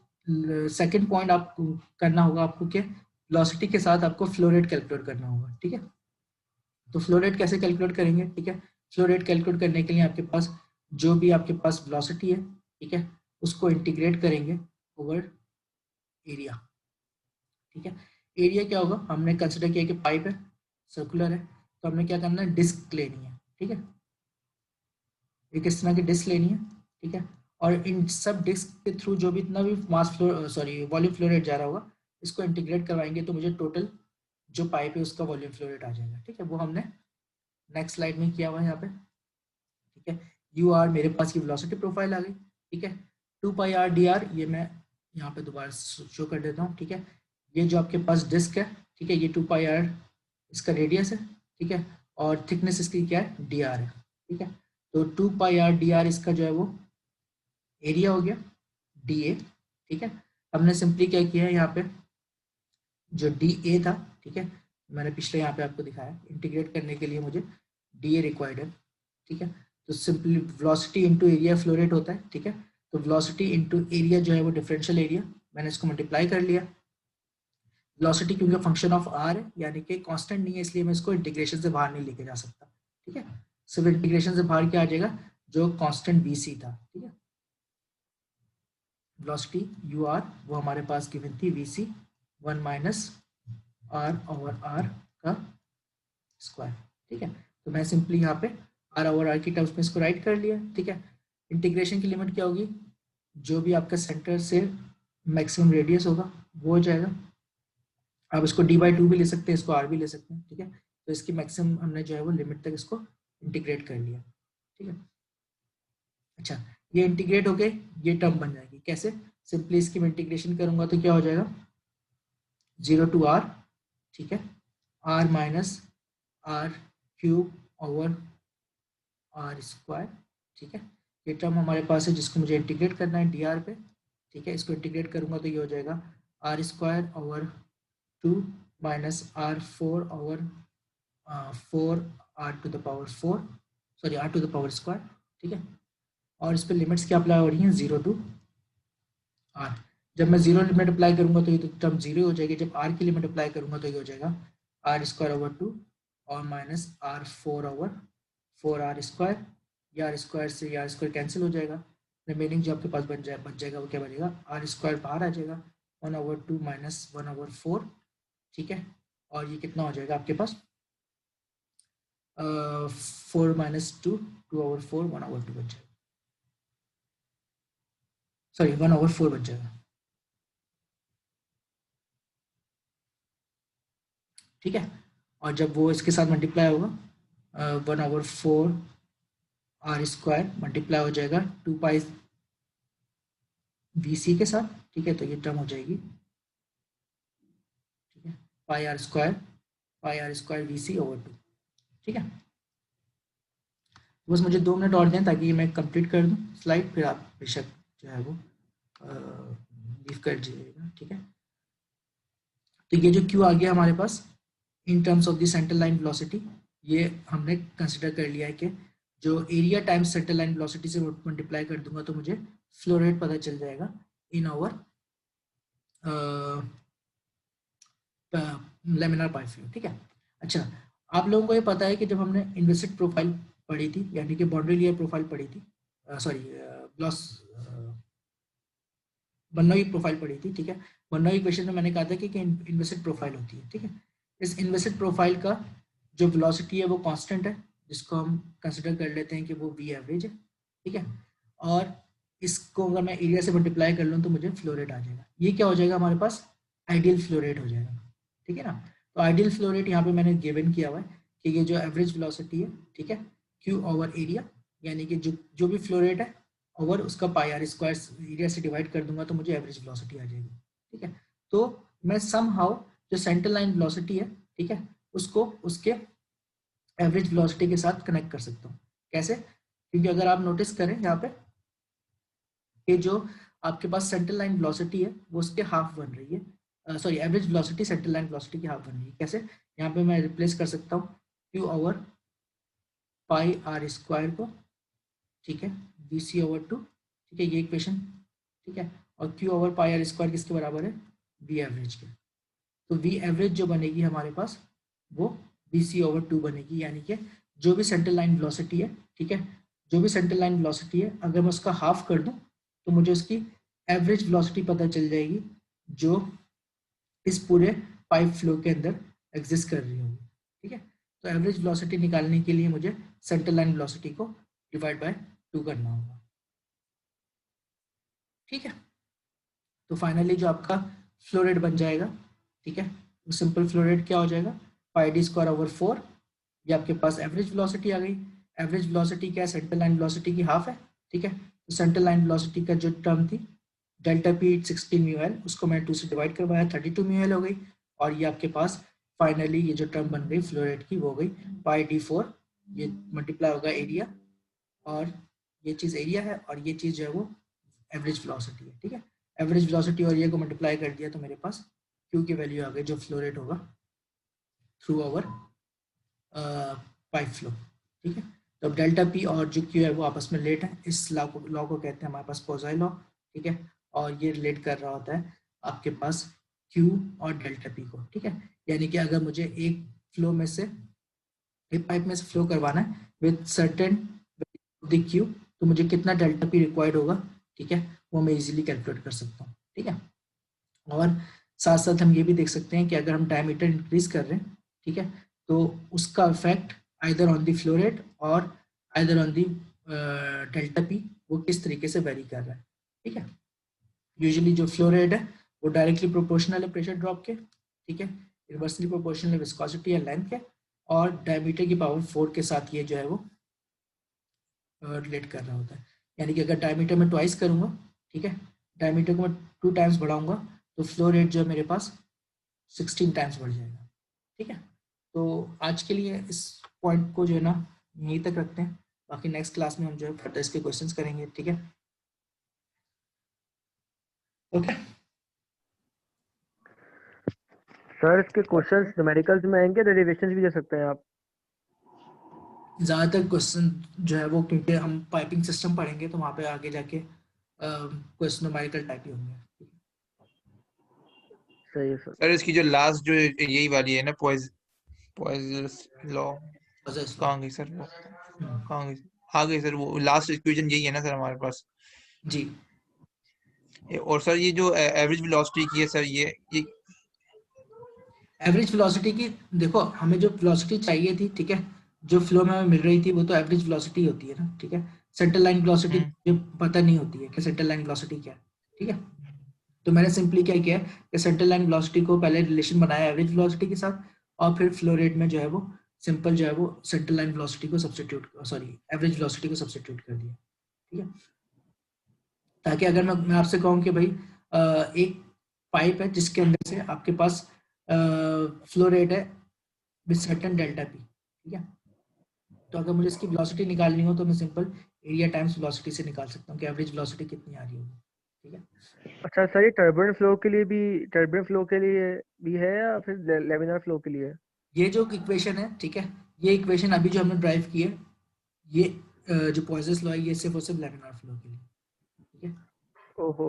[SPEAKER 1] सेकंड पॉइंट आपको करना होगा, आपको क्या, वेलोसिटी के साथ आपको फ्लो रेट कैलकुलेट करना होगा, ठीक है। तो फ्लो रेट कैसे कैलकुलेट करेंगे, ठीक है, फ्लो रेट कैलकुलेट करने के लिए आपके पास जो भी आपके पास वेलोसिटी है, ठीक है, उसको इंटीग्रेट करेंगे ओवर एरिया, ठीक है। एरिया क्या होगा, हमने कंसिडर किया कि पाइप है, सर्कुलर है, तो हमने क्या करना है, डिस्क लेनी है, ठीक है, एक इस तरह की डिस्क लेनी है, ठीक है, और इन सब डिस्क के थ्रू जो भी इतना भी mass flow sorry volume flow rate जा रहा होगा, इसको इंटीग्रेट करवाएंगे तो मुझे टोटल जो पाइप है उसका वॉल्यूम फ्लो रेट आ जाएगा, ठीक है। वो हमने नेक्स्ट स्लाइड में किया हुआ है यहाँ पे, ठीक है। यू आर मेरे पास ये वेलोसिटी प्रोफाइल आ गई, ठीक है, 2πr dr ये मैं यहाँ पे दोबारा शो कर देता हूँ, ठीक है। ये जो आपके पास डिस्क है, ठीक है, ये 2πr इसका रेडियस है, ठीक है, और थिकनेस इसकी क्या है, dr है, ठीक है। तो 2πr dr इसका जो है वो एरिया हो गया dA, ठीक है। हमने सिंपली क्या किया है यहाँ पे, जो dA था, ठीक है, मैंने पिछले यहाँ पे आपको दिखाया, इंटीग्रेट करने के लिए मुझे dA रिक्वायर्ड है, ठीक है। तो simply velocity into area flow rate होता है, ठीक है, तो वेलोसिटी इनटू एरिया जो है वो डिफरेंशियल एरिया, मैंने इसको मल्टीप्लाई कर लिया। वेलोसिटी क्योंकि फंक्शन ऑफ आर है, यानी कि कांस्टेंट नहीं है, इसलिए मैं इसको इंटीग्रेशन से बाहर नहीं लेके जा सकता, ठीक है। सिर्फ इंटीग्रेशन से बाहर क्या आ जाएगा, जो कांस्टेंट BC था, ठीक है, वेलोसिटी यू आर वो हमारे पास गिवन थी VC 1 minus R over R का स्क्वायर, ठीक है। तो मैं सिंपली यहाँ पे आर ओवर आर की टर्म्स में इसको राइट कर लिया, ठीक है। इंटीग्रेशन की लिमिट क्या होगी, जो भी आपका सेंटर से मैक्सिमम रेडियस होगा वो हो जाएगा, आप इसको d/2 भी ले सकते हैं, इसको r भी ले सकते हैं, ठीक है। तो इसकी मैक्सिमम हमने जो है वो लिमिट तक इसको इंटीग्रेट कर लिया, ठीक है। अच्छा, ये इंटीग्रेट होके ये टर्म बन जाएगी, कैसे, सिंपली इसकी मैं इंटीग्रेशन करूंगा तो क्या हो जाएगा 0 to r, ठीक है, r minus R cube over R square, ठीक है। ये टर्म हमारे पास है जिसको मुझे इंटीग्रेट करना है dr पे, ठीक है, इसको इंटीग्रेट करूंगा तो ये हो जाएगा r square over 2 minus r4 over 4 r to the power 4 sorry r to the power square, ठीक है। और इस पे लिमिट्स क्या अप्लाई हो रही हैं 0 to r, जब मैं 0 लिमिट अप्लाई करूंगा तो ये तो टर्म 0 हो जाएगी, जब r की लिमिट अप्लाई करूंगा तो ये हो जाएगा r स्क्वायर ओवर 2 और minus r4 over 4r square, या r स्क्वायर से r स्क्वायर कैंसिल हो जाएगा, रिमेनिंग जो आपके पास बच जाएगा वो क्या बनेगा, r स्क्वायर बाहर आ जाएगा 1 ओवर 2 माइनस 1 ओवर 4, ठीक है। और ये कितना हो जाएगा आपके पास 4 माइनस 2 2 ओवर 4 1 ओवर 2 बच जाएगा, सॉरी 1 ओवर 4 बच जाएगा, ठीक है। और जब वो इसके साथ मल्टीप्लाई होगा 1 ओवर 4 r स्क्वायर मल्टीप्लाई हो जाएगा 2 पाई VC के साथ, ठीक है, तो ये टर्म हो जाएगी, ठीक है, पाई आर स्क्वायर VC ओवर 2, ठीक है। बस मुझे 2 मिनट और दें ताकि मैं कंप्लीट कर दूं स्लाइड, फिर आप बेशक जो है वो लीव कर दीजिएगा, ठीक है। तो ये जो क्यू आ गया हमारे पास in terms of the centre line velocity, ये हमने कंसिडर कर लिया है कि जो area times centre line velocity से मल्टीप्लाई कर दूंगा तो मुझे फ्लो रेट पता चल जाएगा in our laminar pipe flow, ठीक है। अच्छा, आप लोगों को ये पता है कि जब हमने इन्विसिड प्रोफाइल पढ़ी थी, यानी कि बाउंड्री लेयर प्रोफाइल पढ़ी थी, सॉरी ग्लॉस बर्नौली प्रोफाइल पढ़ी थी, ठीक है। बर्नौली इक्वेशन में मैंने कहा था कि इन्विसिड प्रोफाइल होती है, ठीक है। इस इन्विसिड प्रोफाइल का जो वेलोसिटी है वो कांस्टेंट है, जिसको हम कंसिडर कर लेते हैं कि वो वी एवरेज है, ठीक है। और इसको अगर मैं एरिया से मल्टीप्लाई कर लूँ तो मुझे फ्लो रेट आ जाएगा। ये क्या हो जाएगा हमारे पास, आइडियल फ्लो रेट हो जाएगा, ठीक है ना। तो आइडियल फ्लो रेट यहाँ पे मैंने गिवन किया हुआ है कि ये जो एवरेज वेलोसिटी है, ठीक है, क्यू ओवर एरिया, यानी कि जो भी फ्लो रेट है ओवर उसका पाई आर स्क्वायर एरिया से डिवाइड कर दूंगा तो मुझे एवरेज वेलोसिटी आ जाएगी, ठीक है। तो मैं समहाउ जो सेंटर लाइन वेलोसिटी है, ठीक है, उसको उसके एवरेज वेलोसिटी के साथ कनेक्ट कर सकता हूँ। कैसे? क्योंकि अगर आप नोटिस करें यहाँ पे कि जो आपके पास सेंटर लाइन वेलोसिटी है वो उसके हाफ बन रही है, sorry average velocity centre line velocity की हाफ बन रही है। कैसे? यहाँ पे मैं रिप्लेस कर सकता हूँ Q over pi R square को, ठीक है, बी सी ओवर 2, ठीक है, ये इक्वेशन, ठीक है। और Q over pi R square किसके बराबर है, वी एवरेज के। तो वी एवरेज जो बनेगी हमारे पास वो बी सी ओवर 2 बनेगी, यानी कि जो भी सेंटर लाइन वेलोसिटी है, ठीक है, जो भी सेंटर लाइन वेलोसिटी है अगर मैं उसका हाफ कर दूं तो मुझे उसकी एवरेज वेलोसिटी पता चल जाएगी जो इस पूरे पाइप फ्लो के अंदर एग्जिस्ट कर रही होगी, ठीक है। तो एवरेज वेलोसिटी निकालने के लिए मुझे सेंटर लाइन वेलोसिटी को डिवाइड बाय 2 करना होगा, ठीक है। तो फाइनली जो आपका फ्लो रेट बन जाएगा, ठीक है, वो सिंपल फ्लो रेट क्या हो जाएगा, पाई डी स्क्वायर ओवर 4, ये आपके पास एवरेज वेलोसिटी आ गई। एवरेज वेलोसिटी क्या है, सेंटर लाइन वेलोसिटी की हाफ है, ठीक है। तो सेंटर लाइन वेलोसिटी का जो टर्म थी डेल्टा पी 16 म्यू एल, उसको मैंने 2 से डिवाइड करवाया, 32 म्यू एल हो गई। और ये आपके पास फाइनली ये जो टर्म बन गई फ्लो रेट की वो हो गई पाई डी 4, ये मल्टीप्लाई होगा एरिया, और ये चीज़ एरिया है और ये चीज़ जो है वो एवरेज वेलोसिटी है, ठीक है। एवरेज वेलोसिटी और ये को मल्टीप्लाई कर दिया तो मेरे पास क्यू की वैल्यू आ गई जो फ्लो रेट होगा थ्रू आवर पाइप फ्लो, ठीक है। तो अब डेल्टा पी और जो क्यू है वो आपस में रिलेट है, इस लॉ को कहते हैं हमारे पास पोज़ाई लॉ, ठीक है। और ये रिलेट कर रहा होता है आपके पास क्यू और डेल्टा पी को, ठीक है। यानी कि अगर मुझे एक फ्लो में से एक पाइप में से फ्लो करवाना है विद सर्टेन द क्यू, तो मुझे कितना डेल्टा पी रिक्वायर्ड होगा, ठीक है, वो मैं इजीली कैलकुलेट कर सकता हूँ, ठीक है। और साथ साथ हम ये भी देख सकते हैं कि अगर हम डायमीटर इंक्रीज कर रहे हैं, ठीक है, तो उसका effect either on the flow rate और either on the delta P वो किस तरीके से वेरी कर रहा है, ठीक है। यूजुअली जो फ्लो रेट है वो डायरेक्टली प्रोपोर्शनल है प्रेशर ड्रॉप के, ठीक है, इन्वर्सली प्रोपोर्शनल है विस्कोसिटी या लेंथ के, और डायमीटर की पावर 4 के साथ ये जो है वो रिलेट कर रहा होता है। यानी कि अगर डायमीटर में ट्वाइस करूंगा, ठीक है, डायमीटर को मैं 2 टाइम्स बढ़ाऊंगा तो फ्लो रेट जो है मेरे पास 16 टाइम्स बढ़ जाएगा, ठीक है। तो आज के लिए इस पॉइंट को जो है ना यहीं तक रखते हैं, बाकी नेक्स्ट क्लास में हम जो है फर्दर इसके क्वेश्चंस करेंगे, ठीक है, ओके।
[SPEAKER 5] सर इसके क्वेश्चंस न्यूमेरिकल्स में आएंगे, डेरिवेशंस भी दे सकते हैं आप?
[SPEAKER 1] ज़्यादातर क्वेश्चन जो है वो क्योंकि हम पाइपिंग सिस्टम पढ़ेंगे तो वहाँ पे आगे जाके क्वेश्चन न्यूमेरिकल टाइप ही होंगे।
[SPEAKER 5] सही है सर।
[SPEAKER 2] सर इसकी जो लास्ट जो यही वाली है ना पॉइजनस लॉ, कहाँ गई सर वो, कहाँ गई? आ गई सर, वो लास्ट इक्वेशन यही है ना सर हमारे पास
[SPEAKER 1] जी।
[SPEAKER 2] और सर ये जो एवरेज वेलोसिटी की है सर, ये
[SPEAKER 1] एवरेज वेलोसिटी की देखो, हमें जो वेलोसिटी चाहिए थी, ठीक है, जो फ्लो में हमें मिल रही थी वो तो एवरेज वेलोसिटी होती है ना, ठीक है। सेंटर लाइन वेलोसिटी जो पता नहीं होती है कि सेंटर लाइन वेलोसिटी क्या है, ठीक है। तो मैंने सिंपली क्या किया कि सेंटर लाइन वेलोसिटी को पहले रिलेशन बनाया एवरेज वेलोसिटी के साथ, और फिर फ्लो रेट में जो है वो सिंपल जो है वो सेंटर लाइन वेलोसिटी को सब्स्टिट्यूट, सॉरी एवरेज वेलोसिटी को सब्स्टिट्यूट कर दिया, ठीक है। ताकि अगर मैं आपसे कहूँ कि भाई एक पाइप है जिसके अंदर से आपके पास फ्लो रेट है विद सर्टेन डेल्टा पी, ठीक है, तो अगर मुझे इसकी वेलोसिटी निकालनी हो तो मैं सिंपल एरिया टाइम्स वेलोसिटी से निकाल सकता हूँ कि एवरेज वेलोसिटी कितनी आ रही होगी, ठीक है।
[SPEAKER 5] अच्छा सर, ये टर्बुलेंट फ्लो के लिए भी है या फिर लेमिनार फ्लो के लिए है?
[SPEAKER 1] ये जो इक्वेशन है, ठीक है, ये इक्वेशन अभी जो हमने ड्राइव की है, ये जो पॉइजन्स लॉ है, ये सिर्फ और सिर्फ लैमिनार फ्लो के लिए, ठीक है।
[SPEAKER 5] ओहो,